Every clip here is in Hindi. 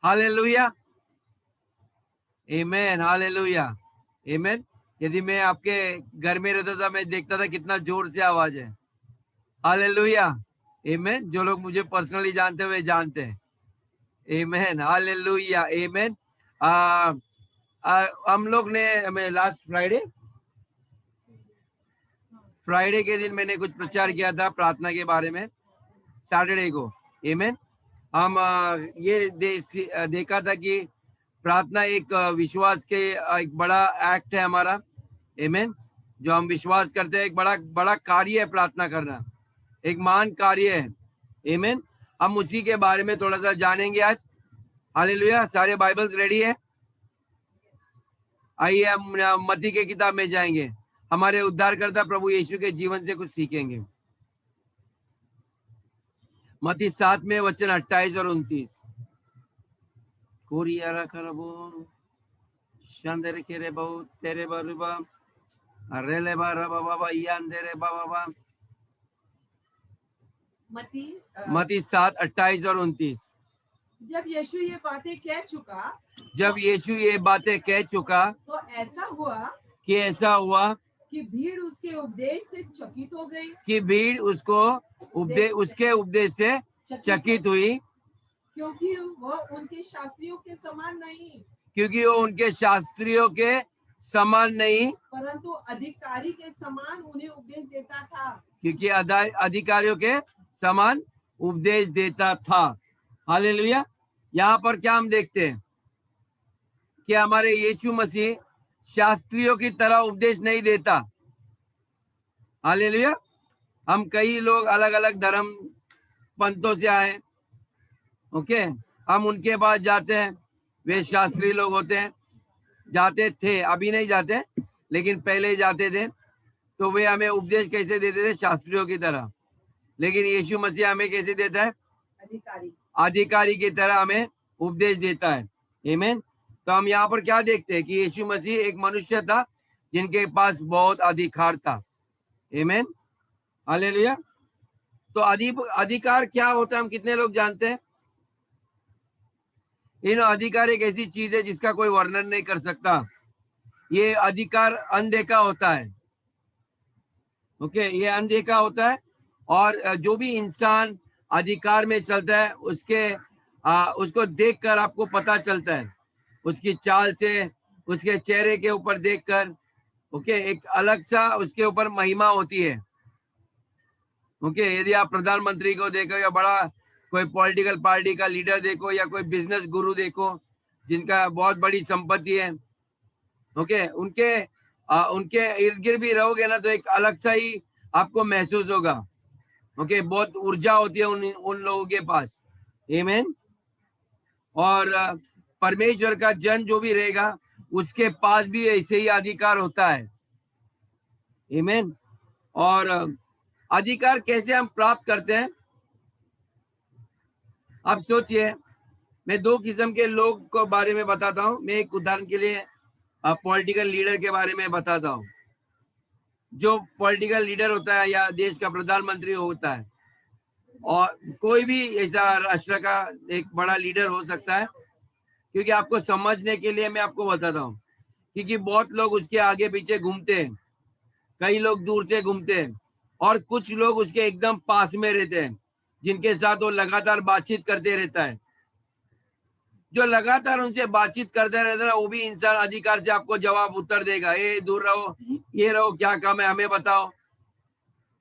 हालेलुया, आमेन, हालेलुया, आमेन। यदि मैं आपके घर में रहता था, मैं देखता था कितना जोर से आवाज है। हालेलुया, आमेन। जो लोग मुझे पर्सनली जानते हुए जानते हैं, आमेन, हालेलुया, आमेन। हम लोग ने हमें लास्ट फ्राइडे के दिन मैंने कुछ प्रचार किया था प्रार्थना के बारे में, सैटरडे को, आमेन। हम ये देखा था कि प्रार्थना एक विश्वास के एक बड़ा एक्ट है हमारा, आमेन। जो हम विश्वास करते हैं, एक बड़ा बड़ा कार्य है प्रार्थना करना, एक महान कार्य है, आमेन। हम उसी के बारे में थोड़ा सा जानेंगे आज। हालेलुया। सारे बाइबल्स रेडी है? आइए हम मत्ती के किताब में जाएंगे, हमारे उद्धारकर्ता प्रभु यीशु के जीवन से कुछ सीखेंगे। मत्ती 7 में वचन 28 और 29। कोरियारा करबो शंदर केरे बहु तेरे बरुबा रेले बारा बाबा यांदेरे बाबा। मत्ती 7 28 और 29। जब यीशु ये बातें कह चुका तो ऐसा हुआ कि भीड़ उसके उपदेश से चकित हो गई, उसके उपदेश से चकित हुई, क्योंकि वह उनके शास्त्रियों के समान नहीं, परंतु अधिकारी के समान उन्हें उपदेश देता था। क्योंकि अधिकारियों के समान उपदेश देता था। हालेलुया। यहाँ पर क्या हम देखते हैं कि हमारे यीशु मसीह शास्त्रियों की तरह उपदेश नहीं देता। हालेलुया। हम कई लोग अलग अलग धर्म पंथों से आए, ओके, हम उनके पास जाते हैं, वे शास्त्री लोग होते हैं, जाते थे, अभी नहीं जाते लेकिन पहले जाते थे, तो वे हमें उपदेश कैसे देते थे? शास्त्रियों की तरह। लेकिन यीशु मसीह हमें कैसे देता है? अधिकारी की तरह हमें उपदेश देता है, आमीन। तो हम यहाँ पर क्या देखते हैं कि यीशु मसीह एक मनुष्य था जिनके पास बहुत अधिकार था, आमीन, हालेलुया। तो अधिकार क्या होता है, हम कितने लोग जानते हैं? इन अधिकार एक ऐसी चीज है जिसका कोई वर्णन नहीं कर सकता। ये अधिकार अनदेखा होता है, ओके, ये अनदेखा होता है। और जो भी इंसान अधिकार में चलता है उसको देखकर आपको पता चलता है, उसकी चाल से, उसके चेहरे के ऊपर देखकर, ओके, एक अलग सा उसके ऊपर महिमा होती है, ओके। यदि आप प्रधानमंत्री को देखो या बड़ा कोई पॉलिटिकल पार्टी का लीडर देखो या कोई बिजनेस गुरु देखो जिनका बहुत बड़ी संपत्ति है, ओके, उनके इर्द गिर्द भी रहोगे ना तो एक अलग सा ही आपको महसूस होगा, ओके। बहुत ऊर्जा होती है उन लोगों के पास, आमीन। और परमेश्वर का जन जो भी रहेगा उसके पास भी ऐसे ही अधिकार होता है, आमीन। और अधिकार कैसे हम प्राप्त करते हैं? आप सोचिए, मैं दो किस्म के लोग को बारे में बताता हूँ। मैं एक उदाहरण के लिए पॉलिटिकल लीडर के बारे में बताता हूँ। जो पॉलिटिकल लीडर होता है या देश का प्रधानमंत्री होता है, और कोई भी ऐसा राष्ट्र का एक बड़ा लीडर हो सकता है, क्योंकि आपको समझने के लिए मैं आपको बताता हूँ, क्योंकि बहुत लोग उसके आगे पीछे घूमते हैं, कई लोग दूर से घूमते हैं, और कुछ लोग उसके एकदम पास में रहते हैं जिनके साथ वो लगातार बातचीत करते रहता है। जो लगातार उनसे बातचीत करते रहता है वो भी इंसान अधिकार से आपको जवाब उत्तर देगा, ये दूर रहो, ये रहो, क्या काम है हमें बताओ।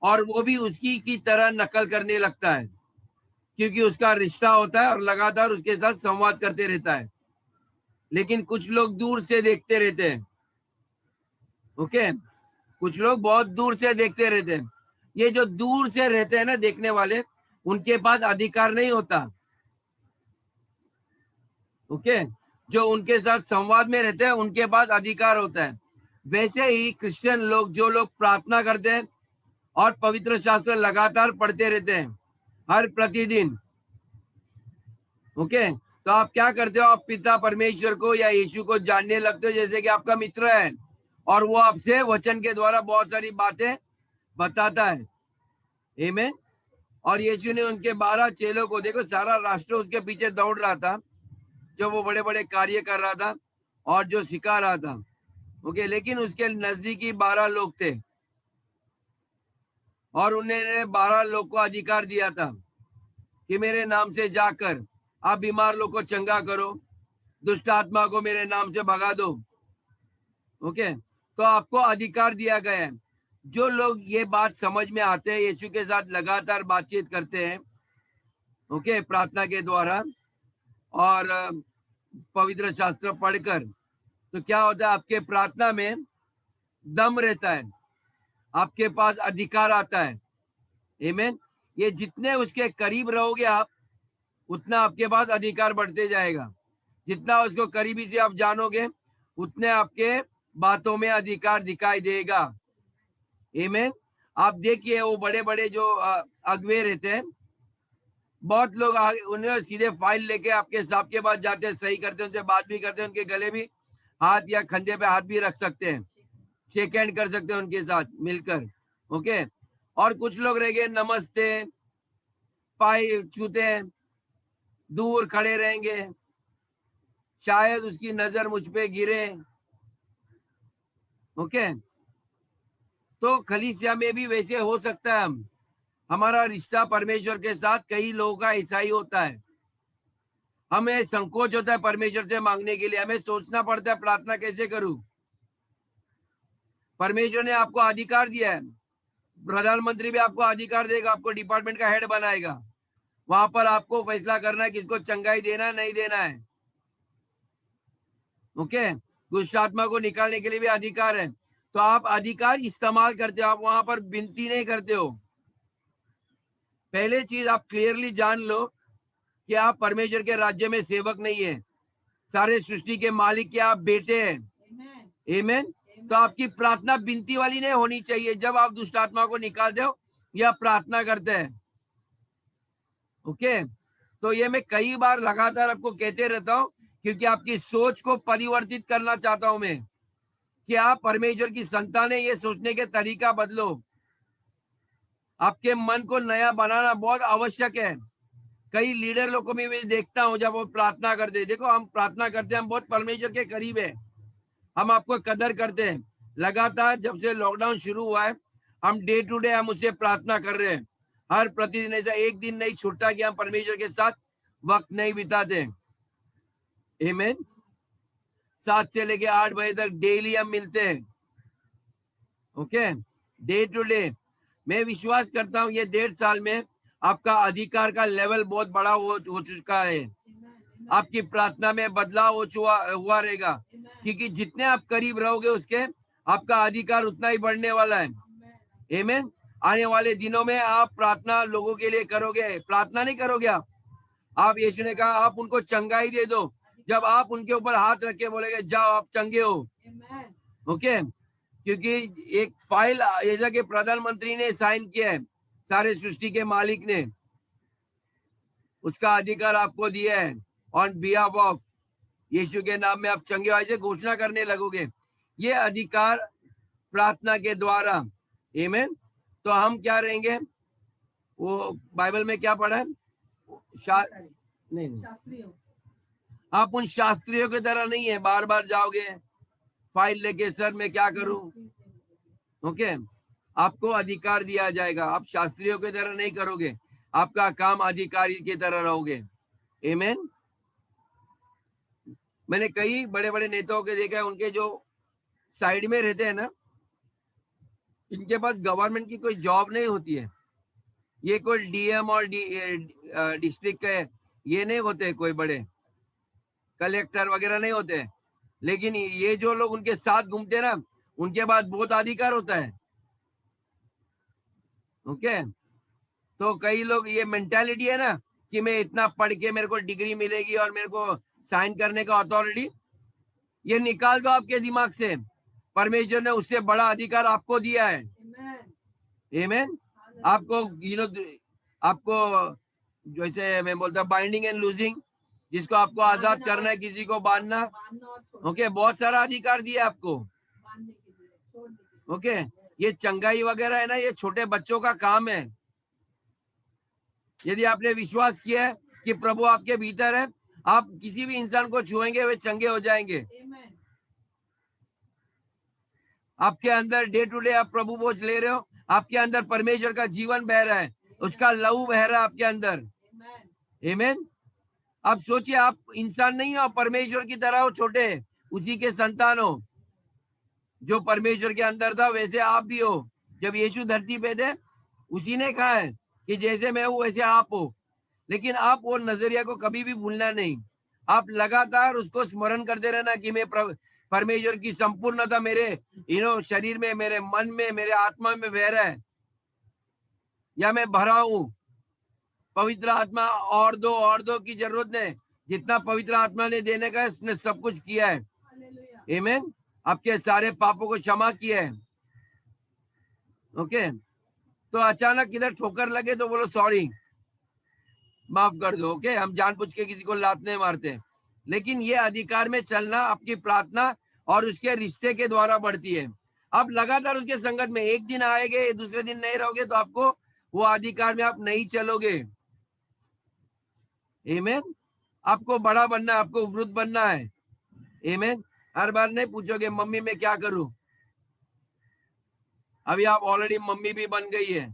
और वो भी उसकी की तरह नकल करने लगता है, क्योंकि उसका रिश्ता होता है और लगातार उसके साथ संवाद करते रहता है। लेकिन कुछ लोग दूर से देखते रहते हैं, ओके, कुछ लोग बहुत दूर से देखते रहते हैं। ये जो दूर से रहते हैं ना देखने वाले, उनके पास अधिकार नहीं होता, ओके। जो उनके साथ संवाद में रहते हैं उनके पास अधिकार होता है। वैसे ही क्रिश्चियन लोग, जो लोग प्रार्थना करते हैं और पवित्र शास्त्र लगातार पढ़ते रहते हैं हर प्रतिदिन, ओके, तो आप क्या करते हो? आप पिता परमेश्वर को या यीशु को जानने लगते हो जैसे कि आपका मित्र है, और वो आपसे वचन के द्वारा बहुत सारी बातें बताता है, आमीन। और यीशु ने उनके 12 चेलों को, देखो सारा राष्ट्र उसके पीछे दौड़ रहा था, जो वो बड़े बड़े कार्य कर रहा था और जो सिखा रहा था। ओके, लेकिन उसके नजदीकी 12 लोग थे और उन्होंने 12 लोग को अधिकार दिया था कि मेरे नाम से जाकर आप बीमार लोग को चंगा करो, दुष्ट आत्मा को मेरे नाम से भगा दो। ओके, तो आपको अधिकार दिया गया है। जो लोग ये बात समझ में आते हैं, यीशु के साथ लगातार बातचीत करते हैं, ओके, प्रार्थना के द्वारा और पवित्र शास्त्र पढ़कर, तो क्या होता है, आपके प्रार्थना में दम रहता है, आपके पास अधिकार आता है। आमीन। ये जितने उसके करीब रहोगे आप, उतना आपके पास अधिकार बढ़ते जाएगा। जितना उसको करीबी से आप जानोगे, उतने आपके बातों में अधिकार दिखाई देगा। आमीन। आप देखिए वो बड़े बड़े जो अगुवे रहते हैं, बहुत लोग उन्हें सीधे फाइल लेके आपके साहब के पास जाते हैं, सही करते हैं, उनसे बात भी करते हैं, उनके गले भी हाथ या कंधे पे हाथ भी रख सकते हैं, शेक हैंड कर सकते हैं उनके साथ मिलकर। ओके, और कुछ लोग रह गए नमस्ते, पाई छूते हैं, दूर खड़े रहेंगे, शायद उसकी नजर मुझ पे गिरे। ओके, तो कलीसिया में भी वैसे हो सकता है। हमारा रिश्ता परमेश्वर के साथ कई लोगों का ऐसा ही होता है। हमें संकोच होता है परमेश्वर से मांगने के लिए, हमें सोचना पड़ता है प्रार्थना कैसे करूं। परमेश्वर ने आपको अधिकार दिया है, प्रधानमंत्री भी आपको अधिकार देगा, आपको डिपार्टमेंट का हेड बनाएगा, वहां पर आपको फैसला करना है किसको चंगाई देना है, नहीं देना है। ओके, दुष्ट आत्मा को निकालने के लिए भी अधिकार है। तो आप अधिकार इस्तेमाल करते हो, आप वहां पर विनती नहीं करते हो। पहले चीज आप क्लियरली जान लो कि आप परमेश्वर के राज्य में सेवक नहीं है, सारे सृष्टि के मालिक के आप बेटे हैं। आमीन। तो आपकी प्रार्थना विनती वाली नहीं होनी चाहिए जब आप दुष्ट आत्मा को निकाल दो या प्रार्थना करते हैं। ओके, तो ये मैं कई बार लगातार आपको कहते रहता हूँ, क्योंकि आपकी सोच को परिवर्तित करना चाहता हूं मैं, कि आप परमेश्वर की संतान है, ये सोचने के तरीका बदलो। आपके मन को नया बनाना बहुत आवश्यक है। कई लीडर लोग को मैं देखता हूँ जब वो प्रार्थना करते हैं, देखो हम प्रार्थना करते हैं, हम बहुत परमेश्वर के करीब है, हम आपको कदर करते हैं। लगातार जब से लॉकडाउन शुरू हुआ है, हम डे टू डे हम उससे प्रार्थना कर रहे हैं। हर प्रतिदिन ऐसा एक दिन नहीं छूटता कि हम परमेश्वर के साथ वक्त नहीं बिताते। आमीन। 7 से लेके 8 बजे तक डेली हम मिलते हैं। Okay, day to day. मैं विश्वास करता हूँ ये 1.5 साल में आपका अधिकार का लेवल बहुत बड़ा हो चुका है। आपकी प्रार्थना में बदलाव हुआ रहेगा, क्योंकि जितने आप करीब रहोगे उसके आपका अधिकार उतना ही बढ़ने वाला है। आमीन। आने वाले दिनों में आप प्रार्थना लोगों के लिए करोगे, प्रार्थना नहीं करोगे आप यीशु ने कहा आप उनको चंगाई दे दो। जब आप उनके ऊपर हाथ रख के बोलेगे जाओ आप चंगे हो। ओके, क्योंकि एक फाइल जैसा कि प्रधानमंत्री ने साइन किया है, सारे सृष्टि के मालिक ने उसका अधिकार आपको दिया है। ऑन बिहाफ ऑफ यीशु के नाम में आप चंगे ऐसे घोषणा करने लगोगे, ये अधिकार प्रार्थना के द्वारा। आमीन। तो हम क्या रहेंगे, वो बाइबल में क्या पढ़ा है, नहीं, आप उन शास्त्रियों की तरह नहीं है, बार बार जाओगे फाइल लेके, सर मैं क्या करूं। ओके, आपको अधिकार दिया जाएगा, आप शास्त्रियों की तरह नहीं करोगे, आपका काम अधिकारी की तरह रहोगे। आमीन। मैंने कई बड़े बड़े नेताओं के देखा है, उनके जो साइड में रहते हैं ना, इनके पास गवर्नमेंट की कोई जॉब नहीं होती है, ये कोई डीएम और डिस्ट्रिक्ट के ये नहीं होते, कोई बड़े कलेक्टर वगैरह नहीं होते, लेकिन ये जो लोग उनके साथ घूमते हैं ना, उनके पास बहुत अधिकार होता है। ओके, तो कई लोग ये मेंटालिटी है ना कि मैं इतना पढ़ के मेरे को डिग्री मिलेगी और मेरे को साइन करने का अथॉरिटी, ये निकाल दो आपके दिमाग से। परमेश्वर ने उससे बड़ा अधिकार आपको दिया है। आमीन। आपको आपको जैसे मैं बोलता बाइंडिंग एंड लूजिंग, जिसको आपको आजाद करना है, किसी को बांधना। ओके, बहुत सारा अधिकार दिया आपको। ओके, ये चंगाई वगैरह है ना, ये छोटे बच्चों का काम है। यदि आपने विश्वास किया है कि प्रभु आपके भीतर है, आप किसी भी इंसान को छुएंगे वे चंगे हो जाएंगे। Amen. आपके अंदर डे टू डे आप प्रभु बोझ ले रहे हो, आपके अंदर परमेश्वर का जीवन बह रहा है, उसका लहू बह रहा है आपके अंदर। Amen. आमीन। आप सोचिए, आप इंसान नहीं हो, आप परमेश्वर की तरह हो, छोटे उसी के संतान हो। जो परमेश्वर के अंदर था वैसे आप भी हो। जब यीशु धरती पे थे उसी ने कहा है कि जैसे मैं हूं वैसे आप हो। लेकिन आप वो नजरिया को कभी भी भूलना नहीं। आप लगातार उसको स्मरण करते रहना कि मैं परमेश्वर की संपूर्णता मेरे शरीर में, मेरे मन में, मेरे आत्मा में बह रहा है, या मैं भरा हूं। पवित्र आत्मा और दो की जरूरत नहीं। जितना पवित्र आत्मा ने देने का है उसने सब कुछ किया है। Hallelujah. आमीन। आपके सारे पापों को क्षमा किया है। ओके, तो अचानक किधर ठोकर लगे तो बोलो सॉरी, माफ कर दो। ओके, हम जानबूझ के किसी को लात नहीं मारते, लेकिन ये अधिकार में चलना आपकी प्रार्थना और उसके रिश्ते के द्वारा बढ़ती है। आप लगातार उसके संगत में एक दिन आएंगे, दूसरे दिन नहीं रहोगे तो आपको वो अधिकार में आप नहीं चलोगे। आमीन। आपको बड़ा बनना है, आपको वृद्ध बनना है। आमीन। हर बार नहीं पूछोगे मम्मी मैं क्या करूं। अभी आप ऑलरेडी मम्मी भी बन गई है।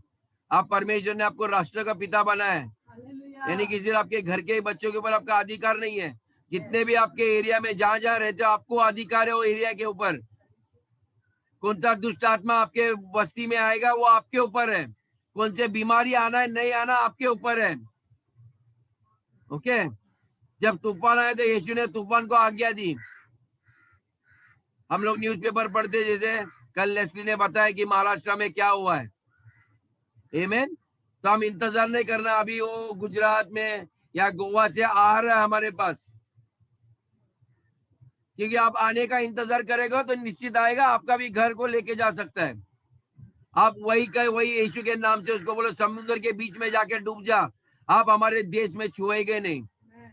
आप परमेश्वर ने आपको राष्ट्र का पिता बनाया है। Hallelujah. यानी कि सिर्फ आपके घर के बच्चों के ऊपर आपका अधिकार नहीं है, जितने भी आपके एरिया में जहां जहां रहते हो आपको अधिकार है वो एरिया के ऊपर। कौन सा दुष्ट आत्मा आपके बस्ती में आएगा वो आपके ऊपर है। कौन से बीमारी आना है नहीं आना आपके ऊपर है। ओके, जब तूफान आया तो यीशु ने तूफान को आज्ञा दी। हम लोग न्यूज़पेपर पढ़ते, जैसे कल लेस्ली ने बताया कि महाराष्ट्र में क्या हुआ है। आमीन। तो हम इंतजार नहीं करना अभी वो गुजरात में या गोवा से आ रहा है हमारे पास, क्योंकि आप आने का इंतजार करेगा तो निश्चित आएगा, आपका भी घर को लेके जा सकता है। आप वही यीशु के नाम से उसको बोलो समुद्र के बीच में जाके डूब जा, आप हमारे देश में छुएंगे नहीं। Amen.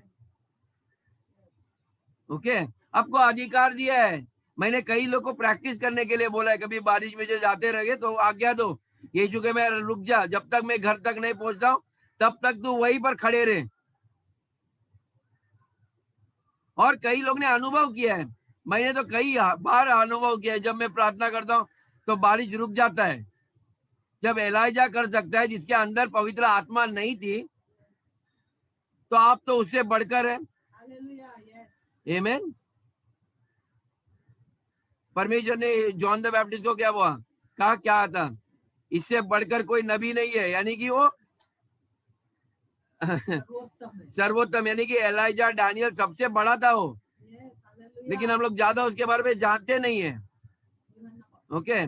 ओके, आपको अधिकार दिया है। मैंने कई लोग को प्रैक्टिस करने के लिए बोला है, कभी बारिश में जो जाते रहे तो आज्ञा दो यीशु के, मैं रुक जा, जब तक मैं घर तक नहीं पहुंचता हूं तब तक तू वहीं पर खड़े रहे। और कई लोग ने अनुभव किया है, मैंने तो कई बार अनुभव किया है, जब मैं प्रार्थना करता हूँ तो बारिश रुक जाता है। जब एलाइजा कर सकता है जिसके अंदर पवित्र आत्मा नहीं थी, तो आप तो उससे बढ़कर है। Hallelujah. Yes. आमीन। परमेश्वर ने जॉन द बैप्टिस्ट को क्या हुआ कहा, क्या था, इससे बढ़कर कोई नबी नहीं है, यानी कि वो सर्वोत्तम है. सर्वोत्तम, यानी कि एलाइजा डैनियल सबसे बड़ा था वो। Yes. Hallelujah. लेकिन हम लोग ज्यादा उसके बारे में जानते नहीं है। ओके,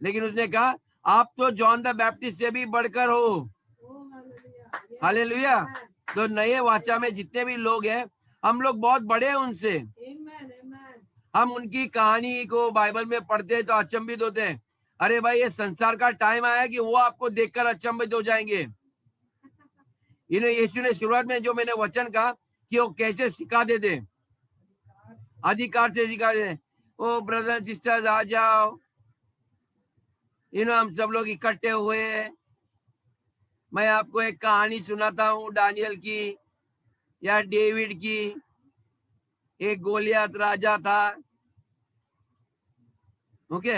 लेकिन उसने कहा आप तो जॉन द बैप्टिस्ट से भी बढ़कर हो। Oh, hallelujah. Yes. Hallelujah. Amen. तो नए वाचा में जितने भी लोग हैं हम लोग बहुत बड़े हैं उनसे। Amen. Amen. हम उनकी कहानी को बाइबल में पढ़ते हैं तो अचंभित होते हैं। अरे भाई, ये संसार का टाइम आया कि वो आपको देखकर अचंभित हो जाएंगे। इन्हें यीशु ने शुरुआत में जो मैंने वचन कहा कि वो कैसे सिखा देते, अधिकार से सिखा देते। ओ ब्रदर सिस्टर्स आ जाओ, हम सब लोग इकट्ठे हुए हैं। मैं आपको एक कहानी सुनाता हूँ दानियल की या डेविड की। एक गोलियत राजा था। ओके,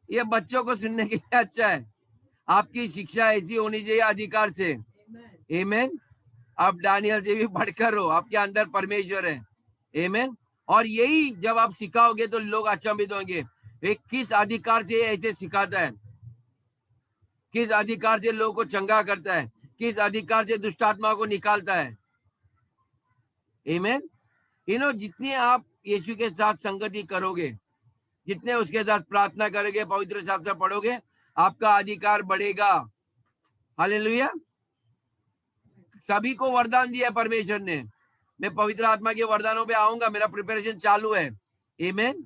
ये बच्चों को सुनने के लिए अच्छा है। आपकी शिक्षा ऐसी होनी चाहिए अधिकार से। Amen. आमीन। आप दानियल से भी बढ़कर हो, आपके अंदर परमेश्वर है। आमीन। और यही जब आप सिखाओगे तो लोग अचंभित होंगे, एक किस अधिकार से ऐसे सिखाता है, किस अधिकार से लोगों को चंगा करता है, किस अधिकार से दुष्ट आत्मा को निकालता है। आमीन। जितनी आप यीशु के साथ संगति करोगे, जितने उसके साथ प्रार्थना करोगे, पवित्र शास्त्र पढ़ोगे, आपका अधिकार बढ़ेगा। हालेलुया। सभी को वरदान दिया है परमेश्वर ने। मैं पवित्र आत्मा के वरदानों पे आऊंगा, मेरा प्रिपरेशन चालू है। आमीन।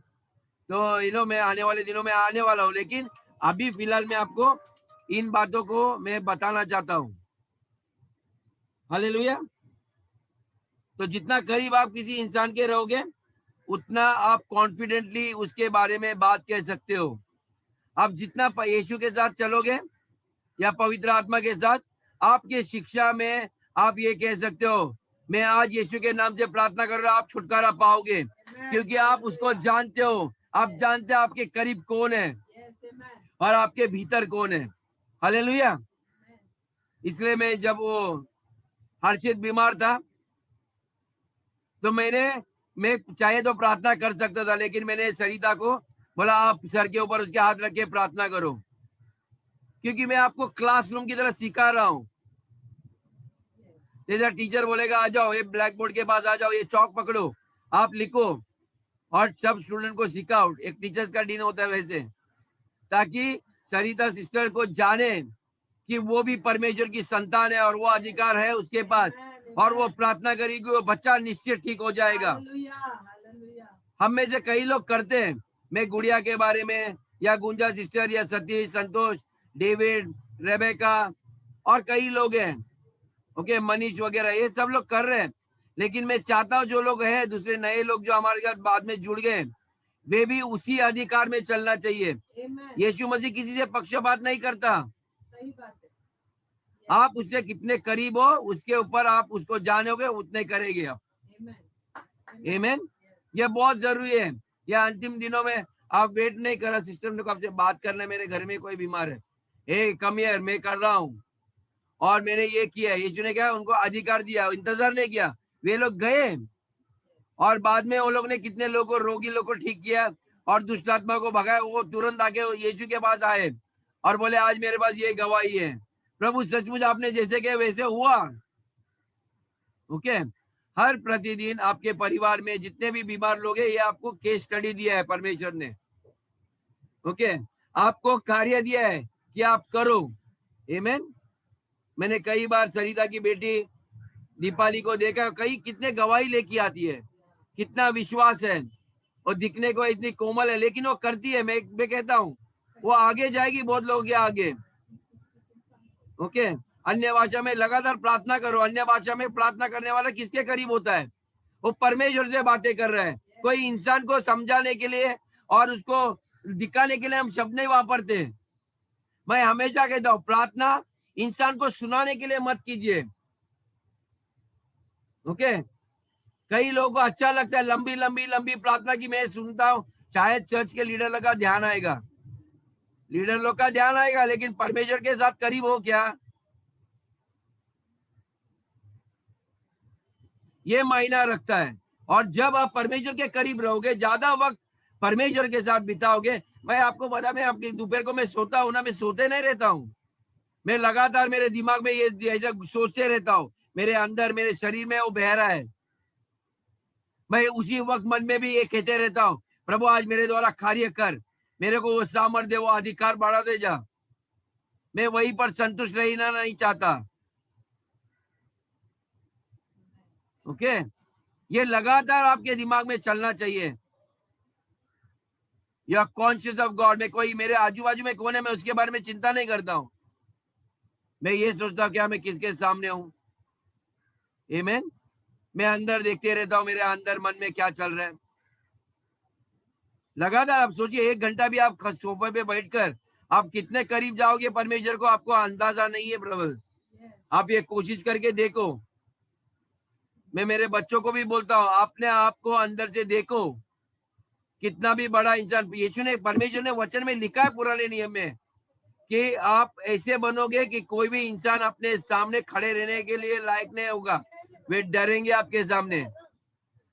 तो मैं आने वाले दिनों में आने वाला हूं, लेकिन अभी फिलहाल मैं आपको इन बातों को मैं बताना चाहता हूं। हालेलुया। तो जितना करीब आप किसी इंसान के रहोगे उतना आप कॉन्फिडेंटली उसके बारे में बात कह सकते हो। आप जितना यीशु के साथ चलोगे या पवित्र आत्मा के साथ, आपके शिक्षा में आप ये कह सकते हो मैं आज यीशु के नाम से प्रार्थना कर रहा हूं, आप छुटकारा पाओगे, क्योंकि आप उसको जानते हो। आप जानते हो आपके करीब कौन है और आपके भीतर कौन है। हालेलुया। इसलिए मैं जब वो हर्षित बीमार था तो मैं चाहे तो प्रार्थना कर सकता था, लेकिन मैंने सरिता को बोला आप सर के ऊपर उसके हाथ रख के प्रार्थना करो, क्योंकि मैं आपको क्लासरूम की तरह सिखा रहा हूं। जैसा टीचर बोलेगा आ जाओ, ये ब्लैक बोर्ड के पास आ जाओ, ये चौक पकड़ो, आप लिखो और सब स्टूडेंट को सिखाओ। एक टीचर्स का दिन होता है वैसे, ताकि सरिता सिस्टर को जाने कि वो भी परमेश्वर की संतान है और वो अधिकार है उसके पास, और वो प्रार्थना करेगी, वो बच्चा निश्चित ठीक हो जाएगा। हम में से कई लोग करते हैं, मैं गुड़िया के बारे में या गुंजा सिस्टर या सतीश, संतोष, डेविड, रेबेका और कई लोग हैं, ओके, मनीष वगैरह, ये सब लोग कर रहे हैं। लेकिन मैं चाहता हूं जो लोग हैं, दूसरे नए लोग जो हमारे साथ बाद में जुड़ गए, वे भी उसी अधिकार में चलना चाहिए। यीशु मसीह किसी से पक्षपात नहीं करता। सही बात है। आप उससे कितने करीब हो, उसके ऊपर आप उसको जानोगे, उतने करेंगे आप। आमीन। ये बहुत जरूरी है। या अंतिम दिनों में आप वेट नहीं करा, सिस्टम ने आपसे बात करना है, मेरे घर में कोई बीमार है, ए कम हियर, मैं कर रहा हूँ और मैंने ये किया। यीशु ने क्या उनको अधिकार दिया, इंतजार नहीं किया, वे लोग गए और बाद में वो लोग ने कितने लोगों, रोगी लोगों को ठीक किया और दुष्ट आत्मा को भगाया। वो तुरंत आके यीशु के पास आए और बोले आज मेरे पास ये गवाही है, प्रभु सचमुच आपने जैसे कहे वैसे हुआ। ओके, हर प्रतिदिन आपके परिवार में जितने भी बीमार लोग हैं, ये आपको केस स्टडी दिया है परमेश्वर ने। ओके, आपको कार्य दिया है कि आप करो। आमीन। मैंने कई बार सरिता की बेटी दीपाली को देखा, कई कितने गवाही लेके आती है, कितना विश्वास है, और दिखने को इतनी कोमल है, लेकिन वो करती है। मैं कहता हूँ वो आगे जाएगी बहुत लोग के आगे। ओके, अन्य भाषा में लगातार प्रार्थना करो। अन्य भाषा में प्रार्थना करने वाला किसके करीब होता है? वो परमेश्वर से बातें कर रहा है। कोई इंसान को समझाने के लिए और उसको दिखाने के लिए हम शब्द नहीं वापरते। मैं हमेशा कहता हूँ प्रार्थना इंसान को सुनाने के लिए मत कीजिए। ओके, कई लोगों को अच्छा लगता है लंबी लंबी लंबी प्रार्थना की। मैं सुनता हूँ शायद चर्च के लीडर लोग का ध्यान आएगा, लीडर लोग का ध्यान आएगा, लेकिन परमेश्वर के साथ करीब हो क्या, ये मायना रखता है। और जब आप परमेश्वर के करीब रहोगे, ज्यादा वक्त परमेश्वर के साथ बिताओगे। मैं आपको बता, मैं आपके दोपहर को मैं सोता हूँ ना, मैं सोते नहीं रहता हूँ, मैं लगातार मेरे दिमाग में ये ऐसा सोचते रहता हूँ, मेरे अंदर मेरे शरीर में वो बह रहा है। मैं उसी वक्त मन में भी ये कहते रहता हूँ, प्रभु आज मेरे द्वारा कार्य कर, मेरे को वो सामर्थ्य, वो अधिकार बढ़ा दे जा। मैं वहीं पर संतुष्ट रहना नहीं चाहता। ओके, ये लगातार आपके दिमाग में चलना चाहिए। You are conscious of God. मैं कोई मेरे आजू बाजू में कौन है, मैं उसके बारे में चिंता नहीं करता हूँ। मैं ये सोचता हूँ क्या मैं किसके सामने हूँ। आमीन। मैं अंदर देखते रहता हूँ, मेरे अंदर मन में क्या चल रहा है। लगातार आप सोचिए, 1 घंटा भी आप सोफे पे बैठकर आप कितने करीब जाओगे परमेश्वर को, आपको अंदाजा नहीं है प्रबल। आप ये कोशिश करके देखो। मैं मेरे बच्चों को भी बोलता हूँ, अपने आप को अंदर से देखो, कितना भी बड़ा इंसान। यीशु ने, परमेश्वर ने वचन में लिखा है पुराने नियम में कि आप ऐसे बनोगे कि कोई भी इंसान अपने सामने खड़े रहने के लिए लायक नहीं होगा, वे डरेंगे आपके सामने।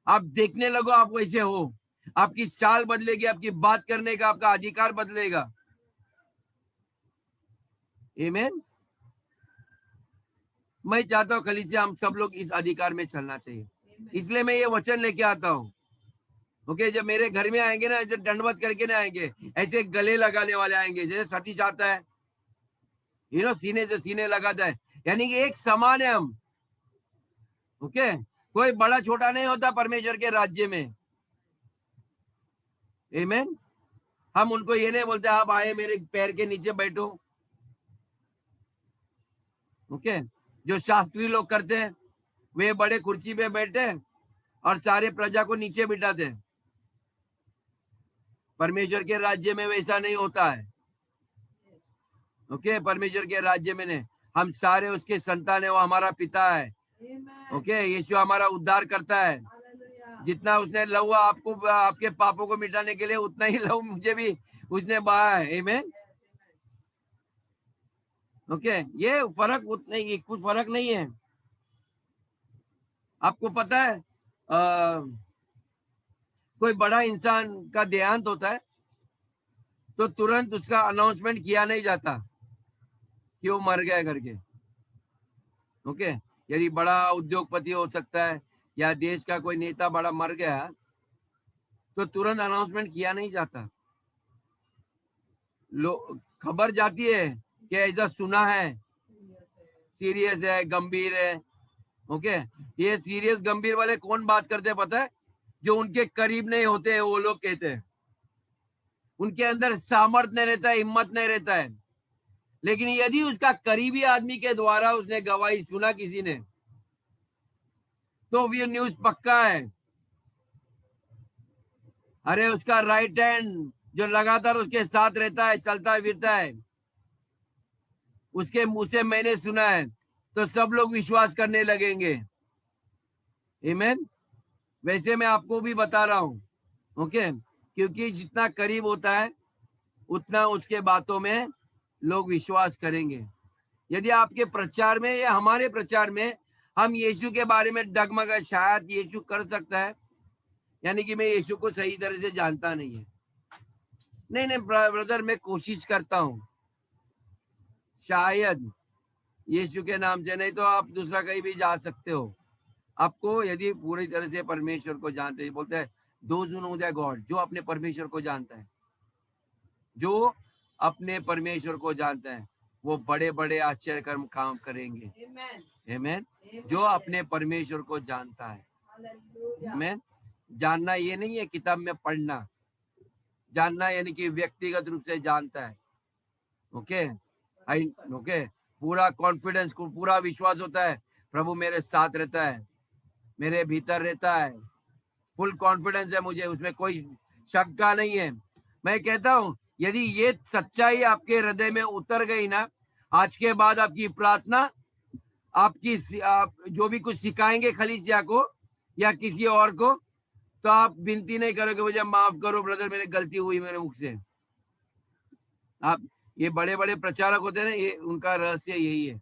आप देखने लगो आप वैसे हो, आपकी चाल बदलेगी, आपकी बात करने का आपका अधिकार बदलेगा। आमीन। मैं चाहता हूँ कलीसिया हम सब लोग इस अधिकार में चलना चाहिए, इसलिए मैं ये वचन लेके आता हूँ। ओके, जब मेरे घर में आएंगे ना, ऐसे दंडवत करके ना आएंगे, ऐसे गले लगाने वाले आएंगे, जैसे सती चाहता है, सीने से सीने लगाता है, यानी कि एक समान है हम। ओके, कोई बड़ा छोटा नहीं होता परमेश्वर के राज्य में। आमीन। हम उनको ये नहीं बोलते आप आए मेरे पैर के नीचे बैठो। ओके, जो शास्त्री लोग करते हैं, वे बड़े कुर्सी पे बैठे और सारे प्रजा को नीचे बिठाते हैं। परमेश्वर के राज्य में वैसा नहीं होता है। ओके, परमेश्वर के राज्य में ने हम सारे उसके संतान है, वो हमारा पिता है, Amen. ओके, यीशु हमारा उद्धार करता है। Hallelujah. जितना उसने लहू आपको आपके पापों को मिटाने के लिए, उतना ही लहू मुझे भी उसने बहाया है। आमीन। Yes, amen. ओके, ये फर्क उतने ही, कुछ फर्क नहीं है। आपको पता है कोई बड़ा इंसान का देहांत होता है तो तुरंत उसका अनाउंसमेंट किया नहीं जाता कि वो मर गया करके। ओके, यदि बड़ा उद्योगपति हो सकता है या देश का कोई नेता बड़ा मर गया तो तुरंत अनाउंसमेंट किया नहीं जाता। खबर जाती है कि ऐसा सुना है, सीरियस है, गंभीर है। ओके, ये सीरियस गंभीर वाले कौन बात करते हैं पता है? जो उनके करीब नहीं होते, वो लोग कहते हैं। उनके अंदर सामर्थ नहीं रहता है, हिम्मत नहीं रहता है। लेकिन यदि उसका करीबी आदमी के द्वारा उसने गवाही सुना किसी ने, तो ये न्यूज पक्का है। अरे उसका राइट हैंड जो लगातार उसके साथ रहता है, चलता फिरता है, उसके मुंह से मैंने सुना है, तो सब लोग विश्वास करने लगेंगे। आमीन। वैसे मैं आपको भी बता रहा हूं, ओके, क्योंकि जितना करीब होता है उतना उसके बातों में लोग विश्वास करेंगे। यदि आपके प्रचार में या हमारे प्रचार में हम यीशु के बारे में डगमगा, शायद यीशु कर सकता है, यानी कि मैं यीशु को सही तरह से जानता नहीं है। नहीं ब्रदर, मैं कोशिश करता हूं, शायद यीशु के नाम से। नहीं तो आप दूसरा कहीं भी जा सकते हो। आपको यदि पूरी तरह से परमेश्वर को जानते हैं, बोलते हैं those who know the God, जो अपने परमेश्वर को जानता है, जो अपने परमेश्वर को जानता है, वो बड़े बड़े आश्चर्य कर्म काम करेंगे। Amen. आमीन। Amen. जो अपने परमेश्वर को जानता है। Hallelujah. आमीन। जानना ये नहीं है किताब में पढ़ना, जानना यानी कि व्यक्तिगत रूप से जानता है। ओके, ओके, पूरा कॉन्फिडेंस को, पूरा विश्वास होता है, प्रभु मेरे साथ रहता है, मेरे भीतर रहता है, फुल कॉन्फिडेंस है मुझे, उसमें कोई शंका नहीं है। मैं कहता हूं यदि ये सच्चाई आपके हृदय में उतर गई ना, आज के बाद आपकी प्रार्थना, आपकी आप जो भी कुछ सिखाएंगे खलीसिया को या किसी और को, तो आप विनती नहीं करोगे मुझे माफ करो ब्रदर, मेरी गलती हुई मेरे मुख से। आप ये बड़े बड़े प्रचारक होते हैं ना, ये उनका रहस्य यही है।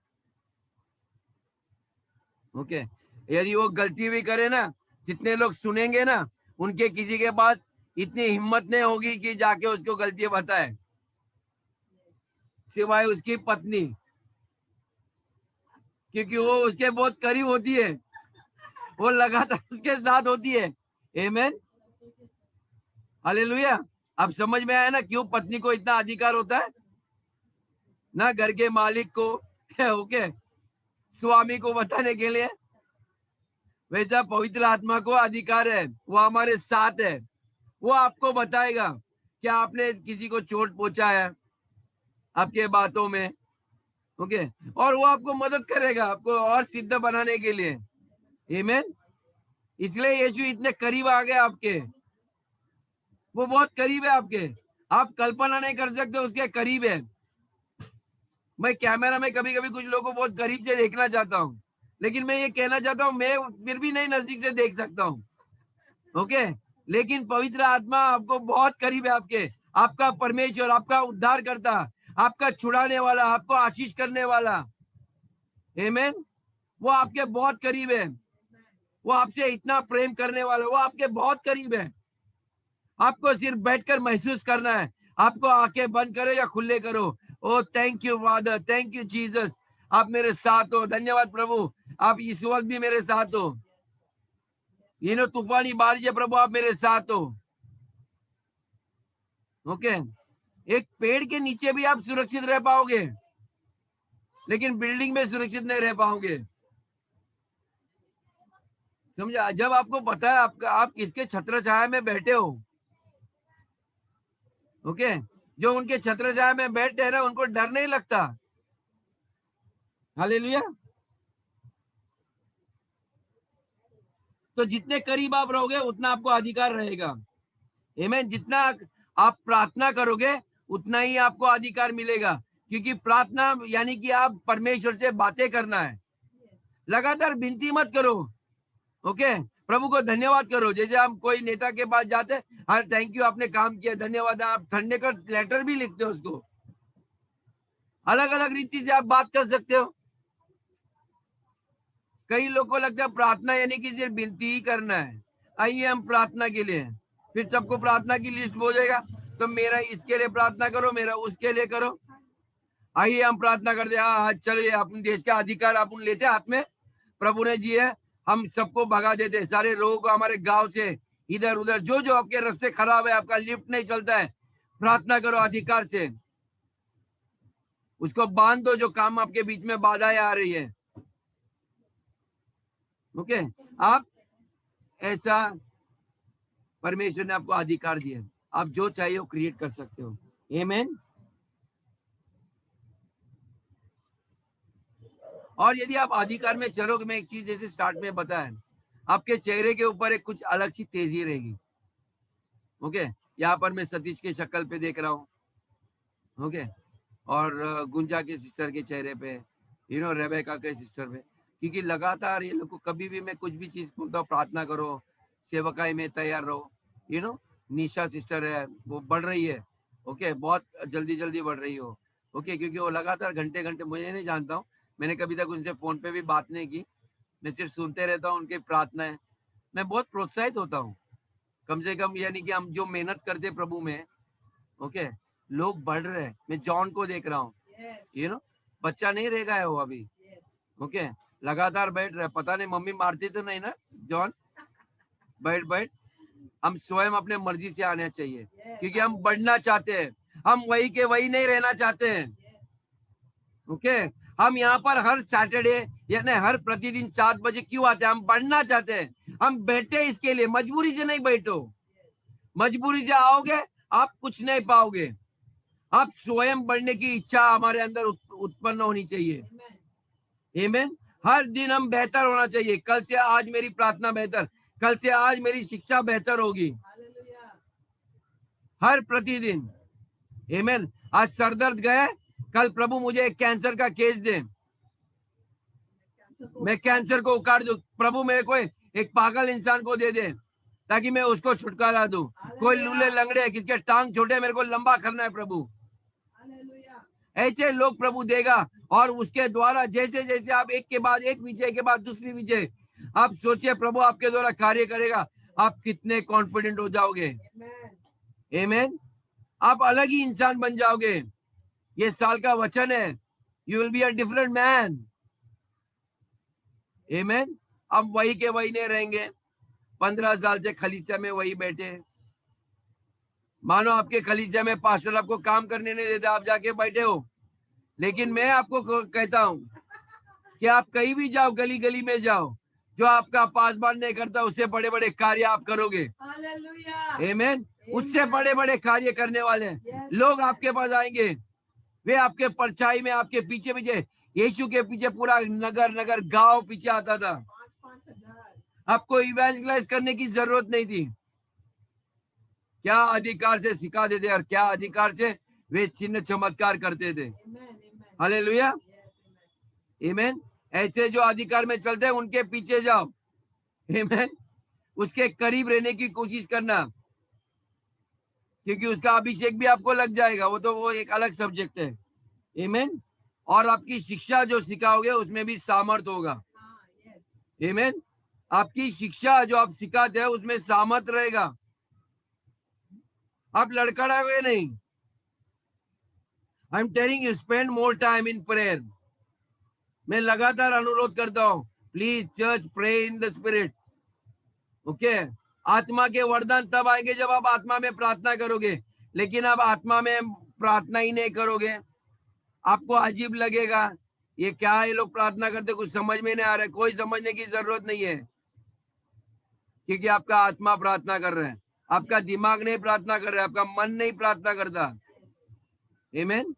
ओके, यदि वो गलती भी करे ना, जितने लोग सुनेंगे ना, उनके किसी के पास इतनी हिम्मत नहीं होगी कि जाके उसको गलती बताए, सिवाय उसकी पत्नी, क्योंकि वो उसके बहुत करीब होती है, वो लगातार उसके साथ होती है। आमीन। हालेलुया। अब समझ में आया ना क्यों पत्नी को इतना अधिकार होता है ना, घर के मालिक को ओके, स्वामी को बताने के लिए, वैसा पवित्र आत्मा को अधिकार है, वो हमारे साथ है। वो आपको बताएगा कि आपने किसी को चोट पहुंचाया आपके बातों में, ओके, और वो आपको मदद करेगा आपको और सिद्ध बनाने के लिए। आमीन। इसलिए यीशु इतने करीब आ गए आपके, वो बहुत करीब है आपके, आप कल्पना नहीं कर सकते उसके करीब है। मैं कैमरा में कभी कभी कुछ लोगों को बहुत करीब से देखना चाहता हूँ, लेकिन मैं ये कहना चाहता हूँ मैं फिर भी नहीं नजदीक से देख सकता हूँ। ओके, लेकिन पवित्र आत्मा आपको बहुत करीब है आपके, आपका परमेश्वर, आपका उद्धार करता, आपका छुड़ाने वाला, आपको आशीष करने वाला। आमीन। वो आपके बहुत करीब है, वो आपसे इतना प्रेम करने वाला, वो आपके बहुत करीब है। आपको सिर्फ बैठकर महसूस करना है, आपको आंखें बंद करो या खुले करो। Oh thank you father, thank you Jesus, आप मेरे साथ हो। धन्यवाद प्रभु, आप इस वक्त भी मेरे साथ हो। ये नो तूफानी बारिश है प्रभु, आप मेरे साथ हो। ओके, एक पेड़ के नीचे भी आप सुरक्षित रह पाओगे, लेकिन बिल्डिंग में सुरक्षित नहीं रह पाओगे। समझा? जब आपको पता है आपका आप किसके छत्र छाया में बैठे हो, ओके, जो उनके छत्र छाया में बैठे हैं ना, उनको डर नहीं लगता। हालेलुया। तो जितने करीब आप रहोगे उतना आपको अधिकार रहेगा। आमीन। जितना आप प्रार्थना करोगे उतना ही आपको अधिकार मिलेगा, क्योंकि प्रार्थना यानी कि आप परमेश्वर से बातें करना है। लगातार विनती मत करो। ओके, प्रभु को धन्यवाद करो। जैसे हम कोई नेता के पास जाते, हाँ थैंक यू आपने काम किया, धन्यवाद, आप ठंडे का लेटर भी लिखते हो उसको। अलग अलग रीति से आप बात कर सकते हो। कई लोगों को लगता है प्रार्थना यानी कि सिर्फ विनती ही करना है। आइए हम प्रार्थना के लिए, फिर सबको प्रार्थना की लिस्ट हो जाएगा, तो मेरा इसके लिए प्रार्थना करो, मेरा उसके लिए करो। आइए हम प्रार्थना करते हैं। हाँ चलिए, अपने देश का अधिकार अपन लेते हाथ में, प्रभु ने जी है, हम सबको भगा देते सारे लोगों को हमारे गांव से, इधर उधर जो जो आपके रास्ते खराब है, आपका लिफ्ट नहीं चलता है, प्रार्थना करो अधिकार से, उसको बांध दो जो काम आपके बीच में बाधाएं आ रही है। ओके, आप ऐसा, परमेश्वर ने आपको अधिकार दिया, आप जो चाहिए वो क्रिएट कर सकते हो। आमीन। और यदि आप अधिकार में चलोगे, मैं एक चीज जैसे स्टार्ट में बताया, आपके चेहरे के ऊपर एक कुछ अलग सी तेजी रहेगी। ओके, यहाँ पर मैं सतीश के शक्ल पे देख रहा हूँ। ओके, और गुंजा के सिस्टर के चेहरे पे, रेबेका के सिस्टर पे, क्योंकि लगातार ये लोग को कभी भी मैं कुछ भी चीज बोलता हूँ, प्रार्थना करो, सेवकाई में तैयार रहो। निशा सिस्टर है, वो बढ़ रही है। ओके, बहुत जल्दी जल्दी बढ़ रही हो। ओके, क्योंकि वो लगातार घंटे घंटे, मुझे नहीं जानता हूँ, मैंने कभी तक उनसे फोन पे भी बात नहीं की, मैं सिर्फ सुनते रहता हूँ उनकी प्रार्थनाएं। मैं बहुत प्रोत्साहित होता हूँ, कम से कम, यानी कि हम जो मेहनत करते प्रभु में, ओके, लोग बढ़ रहे हैं। मैं जॉन को देख रहा हूँ, बच्चा नहीं रह गया है वो अभी। ओके, लगातार बैठ रहा है, पता नहीं मम्मी मारती तो नहीं ना जॉन, बैठ बैठ। हम स्वयं अपने मर्जी से आना चाहिए, क्योंकि हम बढ़ना चाहते हैं, हम वही के वही नहीं रहना चाहते हैं। ओके, हम यहाँ पर हर सैटरडे यानी हर प्रतिदिन 7 बजे क्यों आते हैं? हम बढ़ना चाहते हैं, हम बैठे इसके लिए, मजबूरी से नहीं बैठो। मजबूरी से आओगे आप कुछ नहीं पाओगे। आप स्वयं बढ़ने की इच्छा हमारे अंदर उत्पन्न होनी चाहिए। आमीन। हर दिन हम बेहतर होना चाहिए। कल से आज मेरी प्रार्थना बेहतर, कल से आज मेरी शिक्षा बेहतर होगी, हर प्रतिदिन। आमीन। आज सरदर्द गए, कल प्रभु मुझे एक कैंसर का केस दे, मैं कैंसर को उखाड़ दूं। प्रभु मेरे को एक पागल इंसान को दे दे, ताकि मैं उसको छुटकारा दूं। कोई लूले लंगड़े किसके टांग छोटे, मेरे को लंबा करना है प्रभु। ऐसे लोग प्रभु देगा, और उसके द्वारा जैसे जैसे आप एक के बाद एक विजय के बाद दूसरी विजय, आप सोचिए प्रभु आपके द्वारा कार्य करेगा, आप कितने कॉन्फिडेंट हो जाओगे। आमीन। आप अलग ही इंसान बन जाओगे। ये साल का वचन है, you will be a different man. आमीन। अब वही के वही नहीं रहेंगे। 15 साल से खलीसिया में वही बैठे, मानो आपके खलीसिया में पास्टर आपको काम करने नहीं देता, आप जाके बैठे हो। लेकिन मैं आपको कहता हूं कि आप कहीं भी जाओ, गली गली में जाओ, जो आपका पासबान नहीं करता, उससे बड़े बड़े कार्य आप करोगे। आमीन। उससे बड़े बड़े कार्य करने वाले लोग आपके पास आएंगे। वे आपके परछाई में, आपके पीछे पीछे, यीशु के पीछे पूरा नगर नगर गांव पीछे आता था। आपको इवेंजलाइज करने की जरूरत नहीं थी। क्या अधिकार से सिखा देते, और क्या अधिकार से वे चिन्ह चमत्कार करते थे। हालेलुया। आमीन। ऐसे जो अधिकार में चलते हैं उनके पीछे जाओ। आमीन। उसके करीब रहने की कोशिश करना, क्योंकि उसका अभिषेक भी आपको लग जाएगा, वो एक अलग सब्जेक्ट है। आमीन। और आपकी शिक्षा जो सिखाओगे उसमें भी सामर्थ होगा। आमीन। आपकी शिक्षा जो आप सिखाते हैं उसमें सामर्थ रहेगा, आप लड़खड़ाओगे नहीं। I am telling you, spend more time in prayer. मैं लगातार अनुरोध करता हूँ, please church, pray in the spirit. Okay, आत्मा के वरदान तब आएंगे जब आप आत्मा में प्रार्थना करोगे। लेकिन आप आत्मा में प्रार्थना ही नहीं करोगे, आपको अजीब लगेगा, ये क्या है, ये लोग प्रार्थना करते, कुछ समझ में नहीं आ रहा है। कोई समझने की जरूरत नहीं है, क्योंकि आपका आत्मा प्रार्थना कर रहा है, आपका दिमाग नहीं प्रार्थना कर रहा है, आपका मन नहीं प्रार्थना करता। आमीन।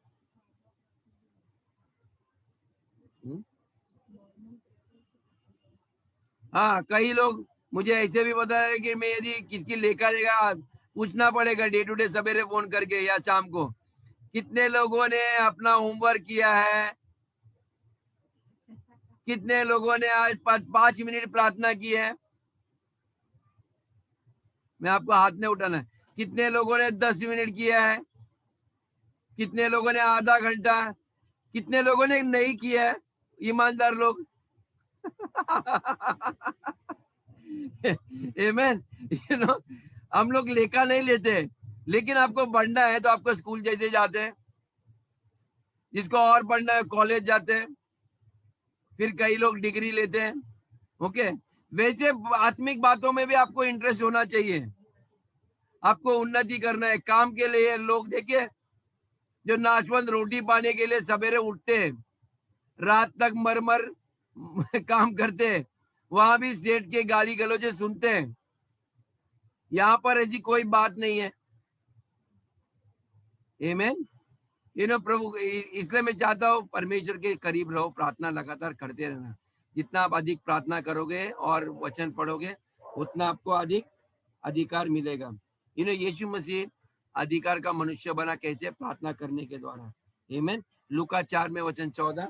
हाँ, कई लोग मुझे ऐसे भी बता रहे कि मैं यदि किसकी लेखा देगा, पूछना पड़ेगा डे टू डे, सवेरे फोन करके या शाम को, कितने लोगों ने अपना होमवर्क किया है, कितने लोगों ने आज 5 मिनट प्रार्थना की है? मैं आपको हाथ नहीं उठाना है। कितने लोगों ने 10 मिनट किया है? कितने लोगों ने आधा घंटा? कितने लोगों ने नहीं किया है? ईमानदार लोग। आमेन। हम लोग लेखा नहीं लेते, लेकिन आपको बढ़ना है तो आपको स्कूल जैसे जाते हैं, जिसको और बढ़ना है कॉलेज जाते हैं, फिर कई लोग डिग्री लेते हैं। ओके, वैसे आत्मिक बातों में भी आपको इंटरेस्ट होना चाहिए। आपको उन्नति करना है काम के लिए। लोग देखिए जो नाशवंत रोटी पाने के लिए सवेरे उठते हैं, रात तक मर काम करते हैं, वहां भी सेठ के गाली गलौजे सुनते हैं। यहाँ पर ऐसी कोई बात नहीं है। आमेन। प्रभु, इसलिए मैं चाहता हूँ परमेश्वर के करीब रहो, प्रार्थना लगातार करते रहना। जितना आप अधिक प्रार्थना करोगे और वचन पढ़ोगे, उतना आपको अधिक अधिकार मिलेगा। यीशु मसीह अधिकार का मनुष्य बना कैसे? प्रार्थना करने के द्वारा। आमेन। लूका 4 में वचन 14।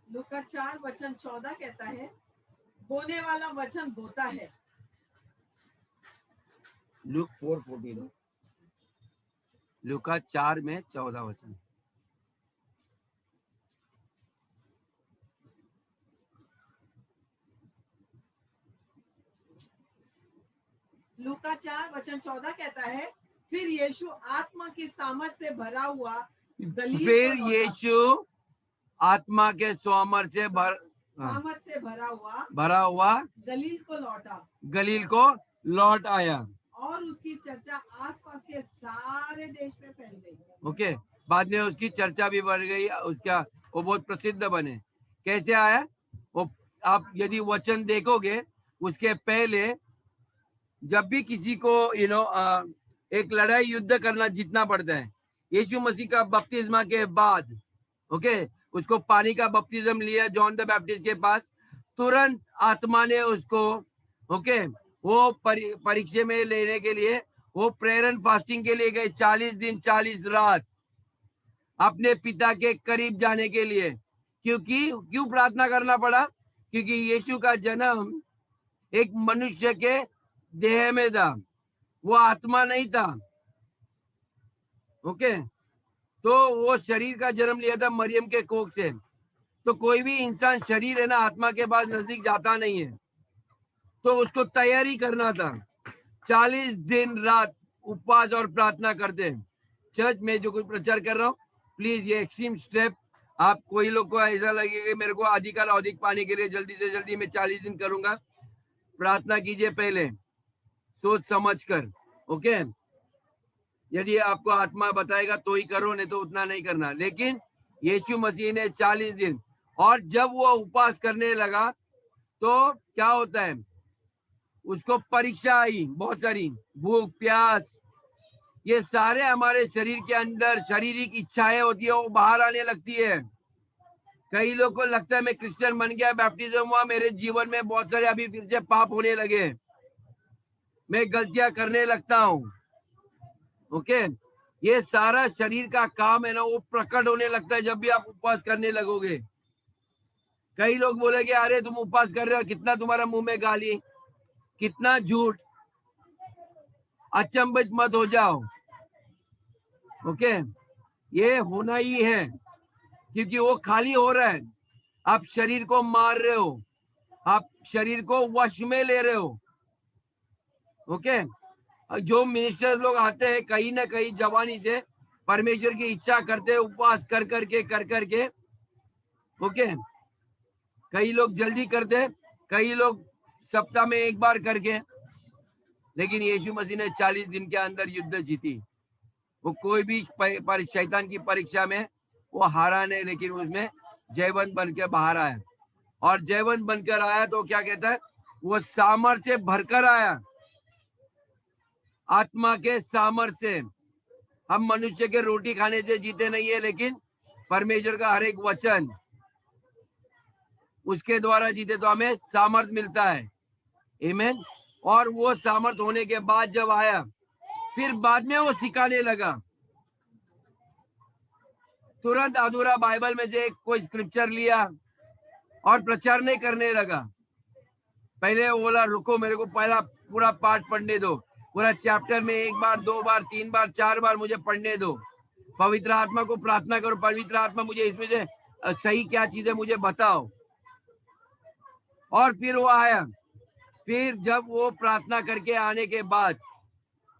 लूका 4 वचन 14 कहता है, बोने वाला वचन बोता है। लूक 4:14। लूका 4 में 14 वचन। लूका 4 वचन 14 कहता है, फिर यीशु आत्मा की सामर्थ से भरा हुआ फिर यीशु आत्मा के सामर्थ से सामर्थ से भरा हुआ गलील को लौट आया, और उसकी चर्चा आसपास के सारे देश में फैल गई। ओके, बाद में उसकी चर्चा भी बढ़ गई, उसका वो बहुत प्रसिद्ध बने। कैसे आया वो? आप यदि वचन देखोगे, उसके पहले जब भी किसी को एक लड़ाई युद्ध करना जीतना पड़ता है, यीशु मसीह का बपतिस्मा के बाद, ओके, उसको पानी का बपतिस्म लिया जॉन द बैप्टिस्ट के पास, तुरंत आत्मा ने उसको, ओके, वो परीक्षा में लेने के लिए वो प्रेयर फास्टिंग के लिए गए। 40 दिन 40 रात अपने पिता के करीब जाने के लिए। क्यों प्रार्थना करना पड़ा? क्योंकि यीशु का जन्म एक मनुष्य के देह में था, वो आत्मा नहीं था। ओके, तो वो शरीर का जन्म लिया था मरियम के कोख से। तो कोई भी इंसान शरीर है ना, आत्मा के बाद नजदीक जाता नहीं है। तो उसको तैयारी करना था। 40 दिन रात उपवास और प्रार्थना करते हैं। चर्च में जो कुछ प्रचार कर रहा हूँ, प्लीज ये एक्सट्रीम स्टेप, आप कोई लोग को ऐसा लगे कि मेरे को अधिकार अधिक पाने के लिए जल्दी से जल्दी मैं 40 दिन करूंगा, प्रार्थना कीजिए पहले सोच समझ कर। ओके, यदि आपको आत्मा बताएगा तो ही करो, नहीं तो उतना नहीं करना। लेकिन यीशु मसीह ने 40 दिन, और जब वो उपवास करने लगा तो क्या होता है, उसको परीक्षा आई बहुत सारी, भूख प्यास, ये सारे हमारे शरीर के अंदर शारीरिक इच्छाएं होती है, वो बाहर आने लगती है। कई लोग को लगता है मैं क्रिश्चियन बन गया, बैप्टिज्म हुआ, मेरे जीवन में बहुत सारे अभी फिर से पाप होने लगे, मैं गलतियां करने लगता हूँ। ओके, ये सारा शरीर का काम है ना, वो प्रकट होने लगता है जब भी आप उपवास करने लगोगे। कई लोग बोलेंगे अरे तुम उपवास कर रहे हो, कितना तुम्हारा मुंह में गाली, कितना झूठ। अचंभित मत हो जाओ। ओके, ये होना ही है, क्योंकि वो खाली हो रहा है। आप शरीर को मार रहे हो, आप शरीर को वश में ले रहे हो। ओके, जो मिनिस्टर लोग आते हैं कहीं ना कहीं जवानी से परमेश्वर की इच्छा करते हैं, उपवास कर करके। ओके, कई लोग जल्दी करते, कई लोग सप्ताह में एक बार करके। लेकिन यीशु मसीह ने 40 दिन के अंदर युद्ध जीती। वो कोई भी शैतान की परीक्षा में वो हारा नहीं, लेकिन उसमें जयवंत बनकर बाहर आया। और जयवंत बनकर आया तो क्या कहता है, वो सामर्थ्य से भरकर आया, आत्मा के सामर्थ्य से। हम मनुष्य के रोटी खाने से जीते नहीं है, लेकिन परमेश्वर का हर एक वचन, उसके द्वारा जीते तो हमें सामर्थ मिलता है। आमीन। और वो सामर्थ होने के बाद जब आया, फिर बाद में वो सिखाने लगा। तुरंत अधूरा बाइबल में से कोई स्क्रिप्चर लिया और प्रचार नहीं करने लगा। पहले वो बोला रुको, मेरे को पहला पूरा पाठ पढ़ने दो, पूरा चैप्टर में 1 बार 2 बार 3 बार 4 बार मुझे पढ़ने दो। पवित्र आत्मा को प्रार्थना करो, पवित्र आत्मा मुझे इसमें से सही क्या चीज है मुझे बताओ। और फिर वो आया। फिर जब वो प्रार्थना करके आने के बाद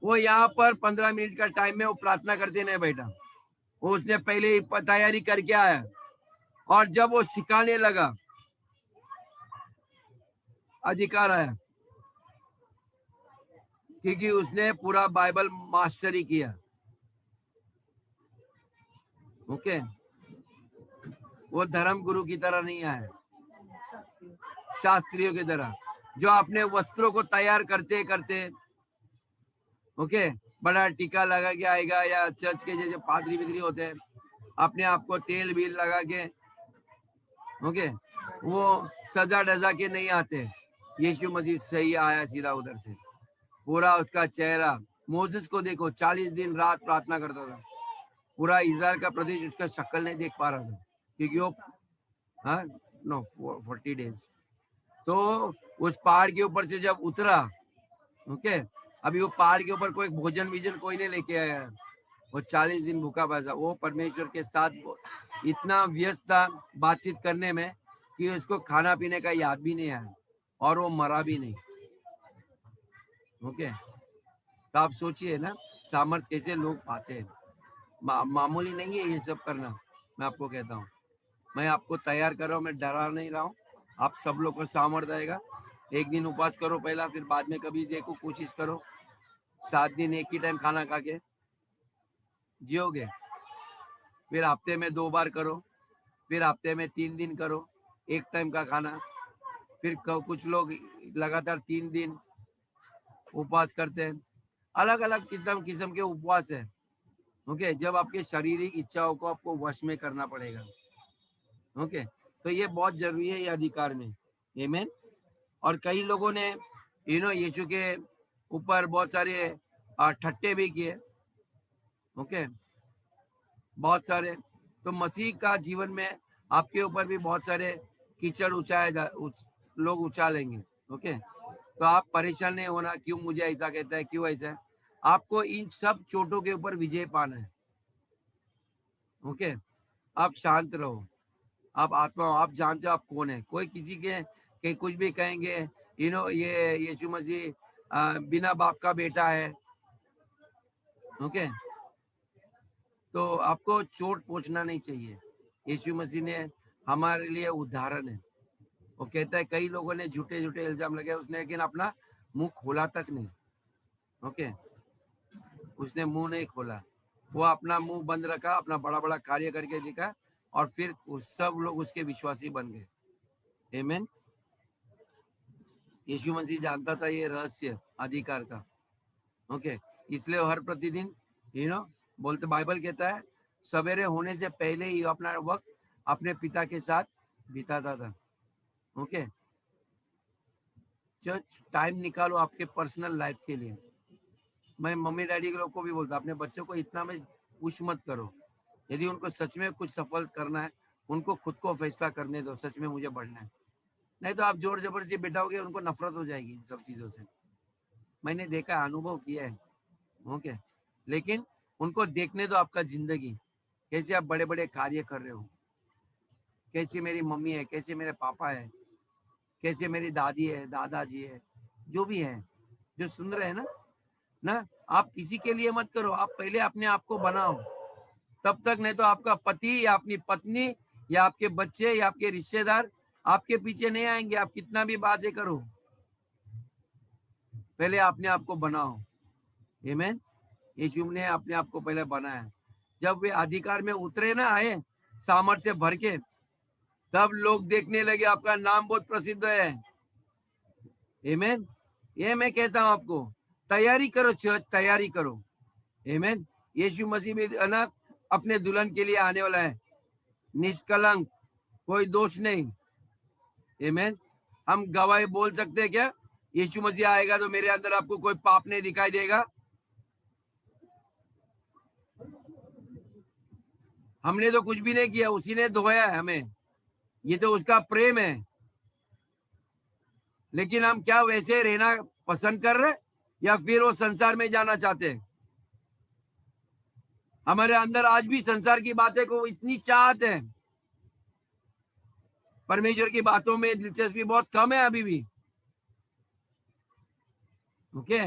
वो यहाँ पर 15 मिनट का टाइम में वो प्रार्थना करते नहीं बैठा, वो उसने पहले ही तैयारी करके आया। और जब वो सिखाने लगा, अधिकार आया, क्योंकि उसने पूरा बाइबल मास्टरी किया। ओके, वो धर्म गुरु की तरह नहीं आया, शास्त्रियों की तरह, जो अपने वस्त्रों को तैयार करते करते, ओके, बड़ा टीका लगा के आएगा, या चर्च के जैसे पादरी बिदरी होते हैं, अपने आप को तेल बील लगा के, ओके, वो सजा डजा के नहीं आते। यीशु मसीह सही आया सीधा उधर से। पूरा उसका चेहरा, मोसेस को देखो 40 दिन रात प्रार्थना करता था, पूरा इजराइल का प्रदेश उसका शक्ल नहीं देख पा रहा था, क्योंकि वो 40 डेज। तो उस पहाड़ के ऊपर से जब उतरा, ओके, अभी वो पहाड़ के ऊपर कोई भोजन विजन कोई नहीं लेके आया, वो 40 दिन भूखा प्यासा, वो परमेश्वर के साथ इतना व्यस्त था बातचीत करने में कि उसको खाना पीने का याद भी नहीं आया, और वो मरा भी नहीं। ओके, तो आप सोचिए ना सामर्थ कैसे लोग पाते हैं। मामूली नहीं है ये सब करना। मैं आपको कहता हूँ, मैं आपको तैयार कर रहा हूँ, मैं डरा नहीं रहा हूँ। आप सब लोग को सामर्थ आएगा। एक दिन उपवास करो पहला, फिर बाद में कभी देखो, कोशिश करो 7 दिन एक ही टाइम खाना खा के जियोगे। फिर हफ्ते में 2 बार करो, फिर हफ्ते में 3 दिन करो एक टाइम का खाना। फिर कुछ लोग लगातार 3 दिन उपवास करते हैं। अलग अलग किस्म के उपवास है। ओके, जब आपके शारीरिक इच्छाओं को आपको वश में करना पड़ेगा। ओके, तो ये बहुत जरूरी है ये अधिकार में। आमीन। और कई लोगों ने यीशु के ऊपर बहुत सारे ठट्टे भी किए। ओके, बहुत सारे। तो मसीह का जीवन में आपके ऊपर भी बहुत सारे कीचड़ लोग उछालेंगे। ओके, तो आप परेशान नहीं होना, क्यों मुझे ऐसा कहता है, क्यों ऐसा है। आपको इन सब चोटों के ऊपर विजय पाना है। ओके, आप शांत रहो। आप आत्मा, आप जानते हो आप कौन है। कोई किसी के कुछ भी कहेंगे, ये यीशु मसीह बिना बाप का बेटा है। ओके, तो आपको चोट पहुंचना नहीं चाहिए। यीशु मसीह ने हमारे लिए उदाहरण है। वो कहता है कई लोगों ने झूठे झूठे इल्जाम लगाए उसने, लेकिन अपना मुंह खोला तक नहीं। ओके, उसने मुंह नहीं खोला, वो अपना मुंह बंद रखा, अपना बड़ा बड़ा कार्य करके दिखा, और फिर सब लोग उसके विश्वासी बन गए। आमीन। यीशु मसीह जानता था ये रहस्य अधिकार का। ओके, इसलिए हर प्रतिदिन बोलते, बाइबल कहता है सवेरे होने से पहले ही अपना वक्त अपने पिता के साथ बिताता था। ओके, चर्च टाइम निकालो आपके पर्सनल लाइफ के लिए। मैं मम्मी डैडी के लोग को भी बोलता, अपने बच्चों को इतना में पुश मत करो। यदि उनको सच में कुछ सफल करना है, उनको खुद को फैसला करने दो, सच में मुझे बढ़ना है। नहीं तो आप जोर जबरदस्ती बैठाओगे, उनको नफरत हो जाएगी इन सब चीजों से। मैंने देखा, अनुभव किया है। ओके, लेकिन उनको देखने दो आपका जिंदगी, कैसे आप बड़े बड़े कार्य कर रहे हो, कैसे मेरी मम्मी है, कैसे मेरे पापा है, कैसे मेरी दादी है, दादाजी है, जो भी है, जो सुन रहे हैं ना, आप किसी के लिए मत करो, आप पहले अपने आप को बनाओ, तब तक। नहीं तो आपका पति या अपनी पत्नी या आपके बच्चे या आपके रिश्तेदार आपके पीछे नहीं आएंगे, आप कितना भी बातें करो। पहले अपने आप को बनाओ। आमीन। यीशु ने अपने आप को पहले बनाया। जब वे अधिकार में उतरे ना, आए सामर्थ्य भर के, तब लोग देखने लगे आपका नाम बहुत प्रसिद्ध है। आमीन। ये मैं कहता हूं आपको, तैयारी करो चर्च, तैयारी करो। आमीन। यीशु मसीह भी ना अपने दुल्हन के लिए आने वाला है, निष्कलंक, कोई दोष नहीं। आमीन। हम गवाही बोल सकते हैं क्या? यीशु मसीह आएगा तो मेरे अंदर आपको कोई पाप नहीं दिखाई देगा। हमने तो कुछ भी नहीं किया, उसी ने धोया है हमें, ये तो उसका प्रेम है। लेकिन हम क्या वैसे रहना पसंद कर रहे या फिर वो संसार में जाना चाहते हैं? हमारे अंदर आज भी संसार की बातें को इतनी चाहत है, परमेश्वर की बातों में दिलचस्पी बहुत कम है अभी भी। ओके,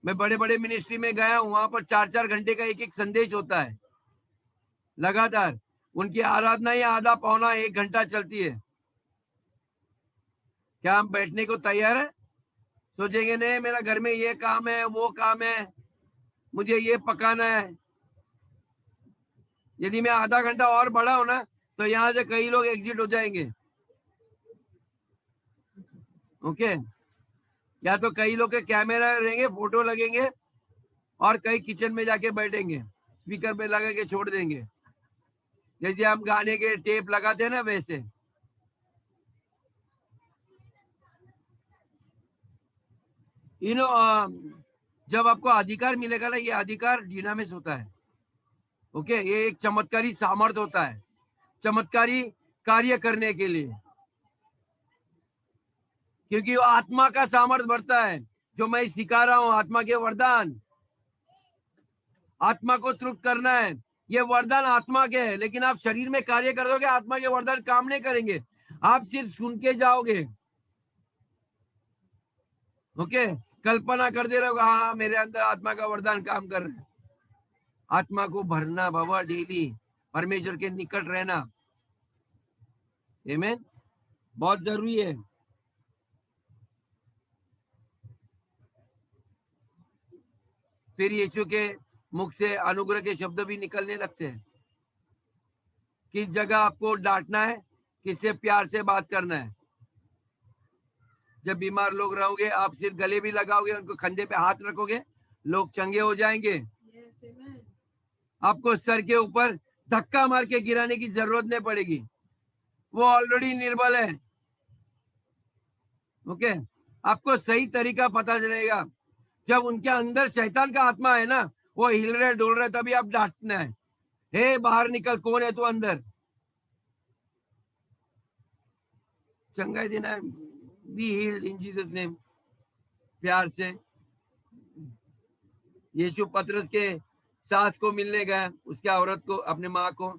मैं बड़े बड़े मिनिस्ट्री में गया हूं, वहां पर 4-4 घंटे का एक एक संदेश होता है लगातार। उनकी आराधना ही आधा पौना 1 घंटा चलती है। क्या हम बैठने को तैयार है? सोचेंगे नहीं, मेरा घर में ये काम है, वो काम है, मुझे ये पकाना है। यदि मैं आधा घंटा और बढ़ा हूं ना, तो यहाँ से कई लोग एग्जिट हो जाएंगे। ओके, या तो कई लोग के कैमरा रहेंगे, फोटो लगेंगे, और कई किचन में जाके बैठेंगे, स्पीकर पे लगा के छोड़ देंगे, जैसे हम गाने के टेप लगाते हैं ना वैसे। जब आपको अधिकार मिलेगा ना, ये अधिकार डिनामिस होता है। ओके, ये एक चमत्कारी सामर्थ होता है, चमत्कारी कार्य करने के लिए, क्योंकि वो आत्मा का सामर्थ बढ़ता है। जो मैं सिखा रहा हूं, आत्मा के वरदान, आत्मा को तृप्त करना है, ये वरदान आत्मा के है। लेकिन आप शरीर में कार्य कर दोगे, आत्मा के वरदान काम नहीं करेंगे, आप सिर्फ सुन के जाओगे। ओके, कल्पना कर दे रहे हो, हाँ मेरे अंदर आत्मा का वरदान काम कर रहा है। आत्मा को भरना बाबा, डेली परमेश्वर के निकट रहना, आमीन, बहुत जरूरी है। फिर यीशु के मुख से अनुग्रह के शब्द भी निकलने लगते हैं। किस जगह आपको डांटना है, किससे प्यार से बात करना है। जब बीमार लोग रहोगे, आप सिर्फ गले भी लगाओगे, उनको कंधे पे हाथ रखोगे, लोग चंगे हो जाएंगे। आपको सर के ऊपर धक्का मार के गिराने की जरूरत नहीं पड़ेगी, वो ऑलरेडी निर्बल है। ओके, आपको सही तरीका पता चलेगा जब उनके अंदर शैतान का आत्मा है ना, वो हिल रहे डोल रहे, तभी आप डांटना है, हे बाहर निकल, कौन है तू अंदर, चंगाई देना है, be healed in Jesus name, प्यार से। यीशु पतरस के सास को मिलने गया, उसके औरत को, अपने माँ को,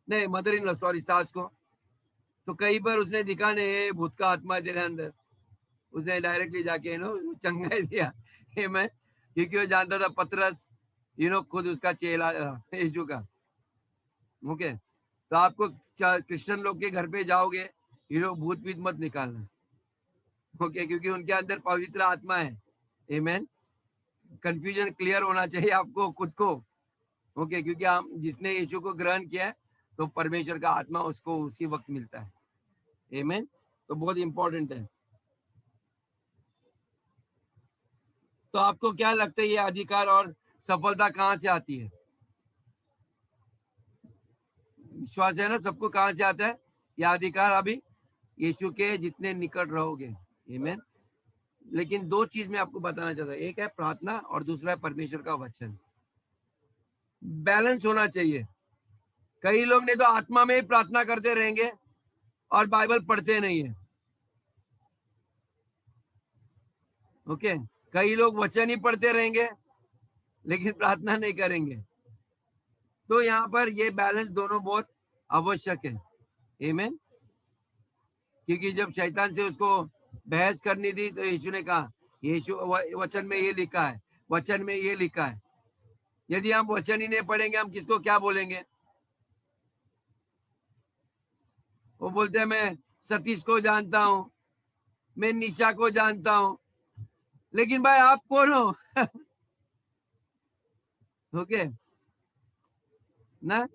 नहीं मदर इन लॉ, सॉरी, सास को। तो कई बार उसने दिखाने भूत का आत्मा तेरे अंदर, उसने डायरेक्टली जाके चंगाई दिया, मैं, क्योंकि वो जानता था पतरस खुद उसका चेला यीशु का। ओके, तो आपको क्रिश्चियन लोग के घर पे जाओगे, भूत पीत मत निकालना। ओके, क्योंकि उनके अंदर पवित्र आत्मा है, आमीन। कंफ्यूजन क्लियर होना चाहिए आपको खुद को। ओके, क्योंकि हम जिसने यीशु को ग्रहण किया है, तो परमेश्वर का आत्मा उसको उसी वक्त मिलता है, आमीन। तो बहुत इंपॉर्टेंट है। तो आपको क्या लगता है, ये अधिकार और सफलता कहाँ से आती है? विश्वास है ना सबको, कहाँ से आता है यह अधिकार? अभी यीशु के जितने निकट रहोगे, आमीन। लेकिन दो चीज मैं आपको बताना चाहता हूँ, एक है प्रार्थना और दूसरा है परमेश्वर का वचन। बैलेंस होना चाहिए। कई लोग ने तो आत्मा में ही प्रार्थना करते रहेंगे और बाइबल पढ़ते नहीं है। ओके, कई लोग वचन ही पढ़ते रहेंगे लेकिन प्रार्थना नहीं करेंगे। तो यहाँ पर ये बैलेंस दोनों बहुत आवश्यक है, आमीन। क्योंकि जब शैतान से उसको बहस करनी थी, तो यीशु ने कहा, यीशु वचन में ये लिखा है, वचन में ये लिखा है। यदि हम वचन ही नहीं पढ़ेंगे, हम किसको क्या बोलेंगे? वो बोलते हैं मैं सतीश को जानता हूं, मैं निशा को जानता हूं, लेकिन भाई आप कौन हो? ओके ना,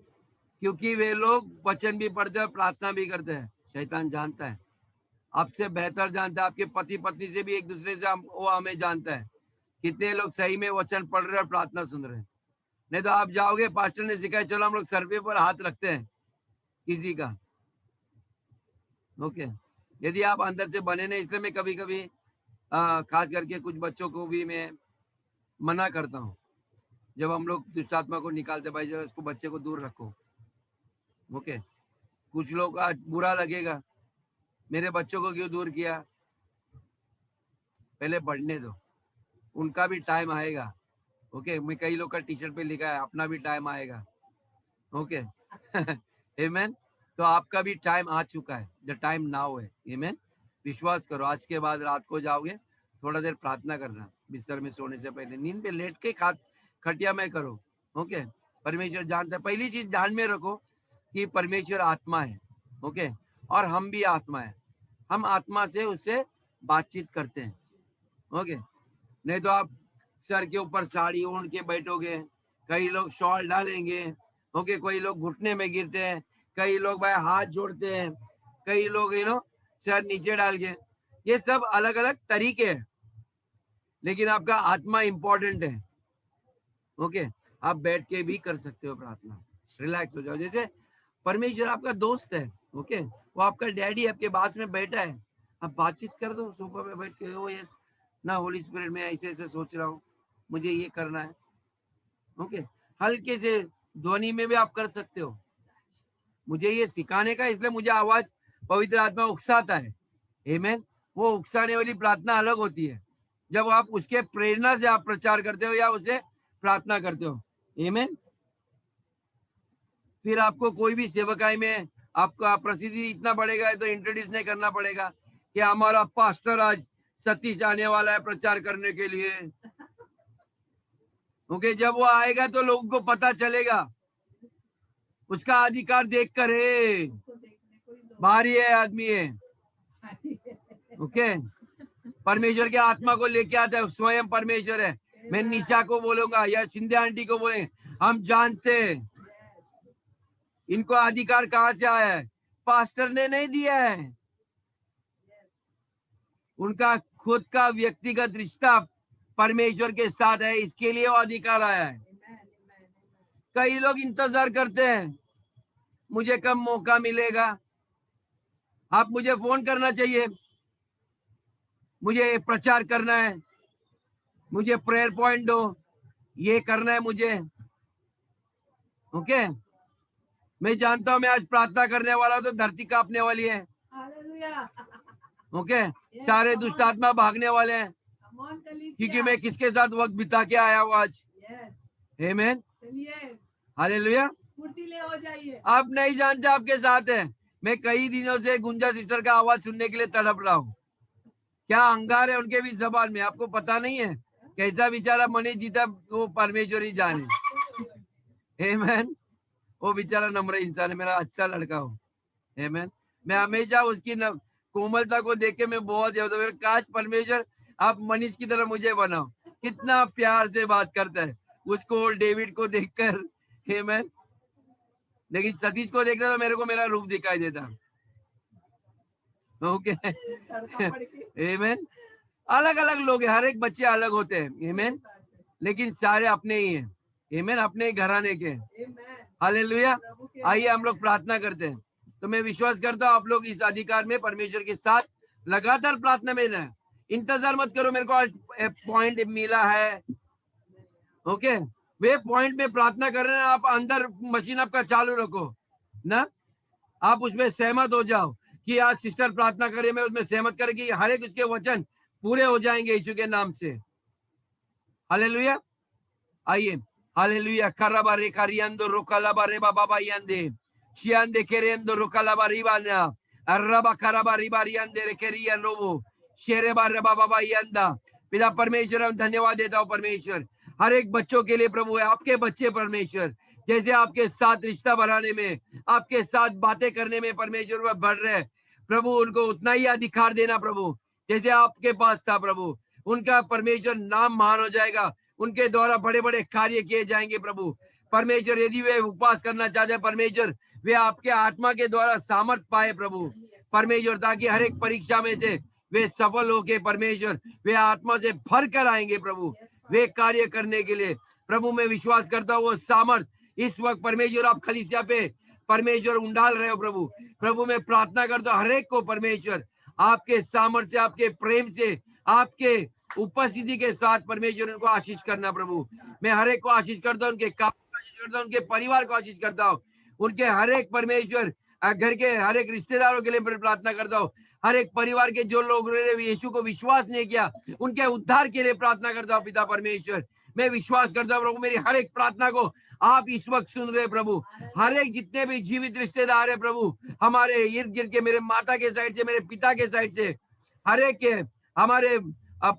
क्योंकि वे लोग वचन भी पढ़ते हैं और प्रार्थना भी करते हैं। शैतान जानता है, आपसे बेहतर जानता है, आपके पति पत्नी से भी एक दूसरे से वो हमें जानता है कितने लोग सही में वचन पढ़ रहे हैं और प्रार्थना सुन रहे हैं। नहीं तो आप जाओगे, पास्टर ने सिखाया, चलो हम लोग सर्वे पर हाथ रखते हैं किसी का। ओके, यदि आप अंदर से बने नहीं, इसलिए मैं कभी कभी खास करके कुछ बच्चों को भी मैं मना करता हूँ। जब हम लोग दुष्ट आत्मा को निकालते, भाई जरा इसको बच्चे को दूर रखो। ओके, कुछ लोग आज बुरा लगेगा, मेरे बच्चों को क्यों दूर किया। पहले बढ़ने दो, उनका भी टाइम आएगा। ओके, मैं कई लोग का टी शर्ट पे लिखा है अपना भी टाइम आएगा। ओके आमेन। तो आपका भी टाइम आ चुका है, द टाइम नाउ है। आमेन। विश्वास करो, आज के बाद रात को जाओगे थोड़ा देर प्रार्थना करना, बिस्तर में सोने से पहले नींद पे लेट के खटिया में करो। ओके, परमेश्वर जानता है। पहली चीज ध्यान में रखो कि परमेश्वर आत्मा है। ओके, और हम भी आत्मा है, हम आत्मा से उससे बातचीत करते हैं। ओके, नहीं तो आप सर के ऊपर साड़ी ओढ़ के बैठोगे, कई लोग शॉल डालेंगे। ओके, कोई लोग घुटने में गिरते हैं, कई लोग भाई हाथ जोड़ते हैं, कई लोग सर नीचे डाल के, ये सब अलग अलग तरीके हैं, लेकिन आपका आत्मा इंपॉर्टेंट है। ओके, आप बैठ के भी कर सकते हो प्रार्थना, रिलैक्स हो जाओ। जैसे परमेश्वर आपका दोस्त है। ओके, वो आपका डैडी आपके पास में बैठा है, आप बातचीत कर दो सोफा पे बैठ के। ओ यस ना, होली स्पिरिट में ऐसे ऐसे सोच रहा हूँ, मुझे ये करना है। ओके, हल्के से ध्वनि में भी आप कर सकते हो। मुझे ये सिखाने का, इसलिए मुझे आवाज पवित्र आत्मा उकसाता है। आमेन। वो उकसाने वाली प्रार्थना अलग होती है, जब आप उसके प्रेरणा से आप प्रचार करते हो या उसे प्रार्थना करते हो। आमेन। फिर आपको कोई भी सेवकाई में आपका प्रसिद्धि इतना बढ़ेगा तो इंट्रोड्यूस नहीं करना पड़ेगा कि हमारा पास्टर आज सतीश आने वाला है प्रचार करने के लिए। ओके, जब वो आएगा तो लोगों को पता चलेगा, उसका अधिकार देख कर है, भारी है आदमी है। ओके, परमेश्वर के आत्मा को लेके आता है, स्वयं परमेश्वर है। मैं निशा को बोलूंगा या शिंदे आंटी को बोले, हम जानते इनको अधिकार कहाँ से आया है, पास्टर ने नहीं दिया है, उनका खुद का व्यक्तिगत रिश्ता परमेश्वर के साथ है, इसके लिए वो अधिकार आया है। कई लोग इंतजार करते हैं मुझे कब मौका मिलेगा। आप मुझे फोन करना चाहिए, मुझे प्रचार करना है, मुझे प्रेयर पॉइंट दो, ये करना है मुझे। ओके, मैं जानता हूं मैं आज प्रार्थना करने वाला हूं तो धरती कांपने वाली है। ओके, सारे दुष्ट आत्मा भागने वाले हैं, क्योंकि मैं किसके साथ वक्त बिता के आया हूं आज। आमेन, हालेलुया। स्फूर्तिले हो जाइए। आप नहीं जानते आपके साथ है। मैं कई दिनों से गुंजा सिस्टर का आवाज सुनने के लिए तड़प रहा हूँ। क्या अंगार है उनके भी जबान में, आपको पता नहीं है कैसा बेचारा मनी जीता, वो परमेश्वर ही जाने। आमेन। वो बेचारा नम्र इंसान है, मेरा अच्छा लड़का हो। आमेन। मैं हमेशा उसकी कोमलता को देख के मैं बहुत मेरे काश परमेश्वर आप मनीष की तरह मुझे बनाओ, कितना प्यार से बात करता है, उसको डेविड को देखकर। आमेन। लेकिन सतीश को देखना तो मेरे को मेरा रूप दिखाई देता। ओके, आमेन। अलग अलग लोग हैं, हर एक बच्चे अलग होते हैं। आमेन, लेकिन सारे अपने ही हैं। आमेन, अपने ही घराने के। हालेलुया। आइए हम लोग प्रार्थना करते हैं। तो मैं विश्वास करता हूँ आप लोग इस अधिकार में परमेश्वर के साथ लगातार प्रार्थना में रहें। इंतजार मत करो मेरे को आज पॉइंट मिला है। ओके, वे पॉइंट में प्रार्थना कर रहे हैं, आप अंदर मशीन आपका चालू रखो ना, आप उसमें सहमत हो जाओ कि आज सिस्टर प्रार्थना करे, मैं उसमें सहमत करे कि हर एक उसके वचन पूरे हो जाएंगे यीशु के नाम से। हालेलुया। आइए, हालेलुया। कराबा रे कारियांदो रोकालाबा रे बाबा यांदे शियांदे केरेंदो रोकालाबा रिबाना अरबा कराबा रिबारियांदे रे केरिया लोबो शेरेबा रे बाबा यांदा। पिता परमेश्वर हम धन्यवाद देता हूँ परमेश्वर, हर एक बच्चों के लिए प्रभु है, आपके बच्चे परमेश्वर जैसे आपके साथ रिश्ता बढ़ाने में, आपके साथ बातें करने में परमेश्वर वह बढ़ रहे प्रभु, उनको उतना ही अधिकार देना प्रभु जैसे आपके पास था प्रभु। उनका परमेश्वर नाम महान हो जाएगा, उनके द्वारा बड़े बड़े कार्य किए जाएंगे प्रभु परमेश्वर। यदि वे उपवास करना चाहते हैं परमेश्वर, वे आपके आत्मा के द्वारा सामर्थ पाए प्रभु परमेश्वर, ताकि हर एक परीक्षा में से वे सफल होके परमेश्वर वे आत्मा से भर कर आएंगे प्रभु, वे कार्य करने के लिए प्रभु। मैं विश्वास करता हूँ वो सामर्थ इस वक्त परमेश्वर आप कलीसिया पे परमेश्वर उंडाल रहे हो प्रभु। प्रभु मैं प्रार्थना करता हूँ हर एक को परमेश्वर आपके सामर्थ्य से, आपके प्रेम से, आपके उपस्थिति के साथ परमेश्वर उनको आशीष करना प्रभु। मैं हर एक को आशीष करता हूँ, उनके काम को आशीष करता हूँ, उनके परिवार को आशीष करता हूँ, उनके हर एक परमेश्वर घर के हर एक रिश्तेदारों के लिए प्रार्थना करता हूँ, हर एक परिवार के जो लोग ने यीशु को विश्वास नहीं किया उनके उद्धार के लिए प्रार्थना करता हूँ पिता परमेश्वर। मैं विश्वास करता हूँ प्रभु, मेरी हर एक प्रार्थना को आप इस वक्त सुन रहे प्रभु। हर एक जितने भी जीवित रिश्तेदार है प्रभु, हमारे इर्द गिर्द के, मेरे माता के साइड से, मेरे पिता के साइड से, हर एक के, हमारे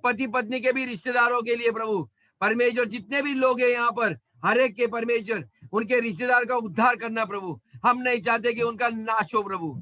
पति पत्नी के भी रिश्तेदारों के लिए प्रभु परमेश्वर, जितने भी लोग हैं यहाँ पर, हर एक के परमेश्वर उनके रिश्तेदार का उद्धार करना प्रभु। हम नहीं चाहते कि उनका नाश हो प्रभु,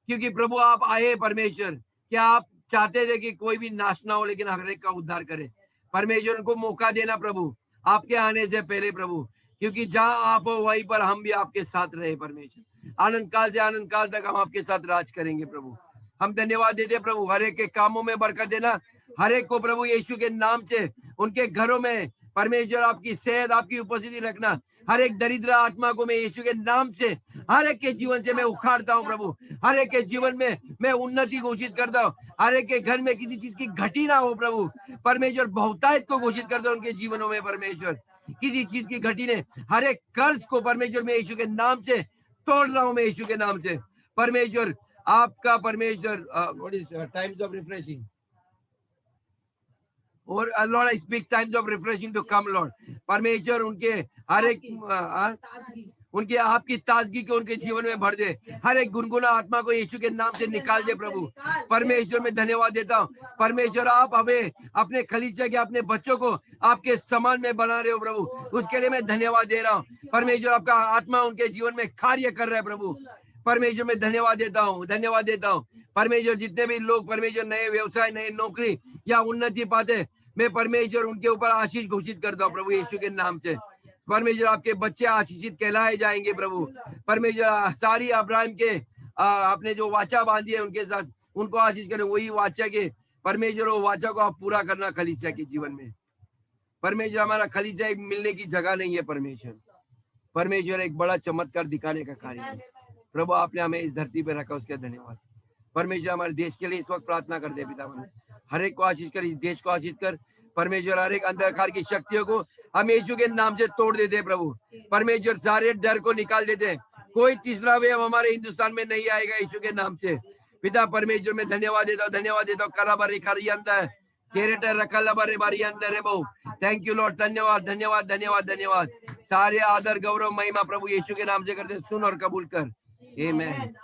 क्योंकि प्रभु आप आए परमेश्वर, क्या आप चाहते थे कि कोई भी नाश ना हो, लेकिन हर एक का उद्धार करे परमेश्वर। उनको मौका देना प्रभु आपके आने से पहले प्रभु, क्योंकि जहां आप हो वहीं पर हम भी आपके साथ रहे परमेश्वर। आनंद काल से आनंद काल तक हम आपके साथ राज करेंगे प्रभु। हम धन्यवाद देते प्रभु, हर एक के कामों में बरकत देना, हर एक को प्रभु यीशु के नाम से उनके घरों में परमेश्वर आपकी सेहत, आपकी उपस्थिति रखना। हर एक दरिद्र आत्मा को मैं यीशु के नाम से हर एक के जीवन से मैं उखाड़ता हूँ प्रभु। हर एक के जीवन में मैं उन्नति घोषित करता हूँ, हर एक के घर में किसी चीज की घटी ना हो प्रभु परमेश्वर। बहुतायत को घोषित करता हूँ उनके जीवनों में परमेश्वर, किसी चीज की घटी ने, हर एक कर्ज को परमेश्वर मैं यीशु के नाम से तोड़ रहा हूँ, मैं यीशु के नाम से परमेश्वर। आपका परमेश्वर what is times of refreshing और lord I speak times of refreshing to come lord परमेश्वर। उनके हर एक उनके आपकी ताजगी को उनके जीवन में भर दे। हर एक गुनगुना आत्मा को यीशु के नाम से निकाल दे प्रभु परमेश्वर। मैं धन्यवाद देता हूँ परमेश्वर, आप हमें अपने खलीसिया के, अपने बच्चों को आपके समान में बना रहे हो प्रभु, उसके लिए मैं धन्यवाद दे रहा हूँ परमेश्वर। आपका आत्मा उनके जीवन में कार्य कर रहा है प्रभु परमेश्वर। मैं धन्यवाद देता हूँ, धन्यवाद देता हूँ परमेश्वर। जितने भी लोग परमेश्वर नए व्यवसाय, नए नौकरी या उन्नति पाते, मैं परमेश्वर उनके ऊपर आशीष घोषित करता हूँ प्रभु यीशु के नाम से परमेश्वर। आपके बच्चे आशीषित कहलाए जाएंगे प्रभु परमेश्वर। सारी अब्राहम के आपने जो वाचा बांधी है उनके साथ, उनको आशीष करें। वही वाचा के परमेश्वर, वो वाचा को आप पूरा करना खलीसिया के जीवन में परमेश्वर। हमारा खलीसिया एक मिलने की जगह नहीं है परमेश्वर, परमेश्वर एक बड़ा चमत्कार दिखाने का कार्य है प्रभु। आपने हमें इस धरती पे रखा, उसके धन्यवाद परमेश्वर। हमारे देश के लिए इस वक्त प्रार्थना करते हैं पिता, हर एक को आशीष कर, इस देश को आशीष कर परमेश्वर। हर एक अंधकार की शक्तियों को हम यीशु के नाम से तोड़ देते हैं प्रभु परमेश्वर। सारे डर को निकाल देते हैं, कोई तीसरा वेव हमारे हिंदुस्तान में नहीं आएगा यीशु के नाम से पिता परमेश्वर। मैं धन्यवाद देता हूँ, धन्यवाद देता हूँ। कराबारी खारी अंदर केरेटर रखल बारी बारी अंदर है बहु। थैंक यू लॉर्ड, धन्यवाद धन्यवाद धन्यवाद धन्यवाद। सारे आदर गौरव महिमा प्रभु यीशु के नाम से करते, सुन और कबूल कर। आमीन।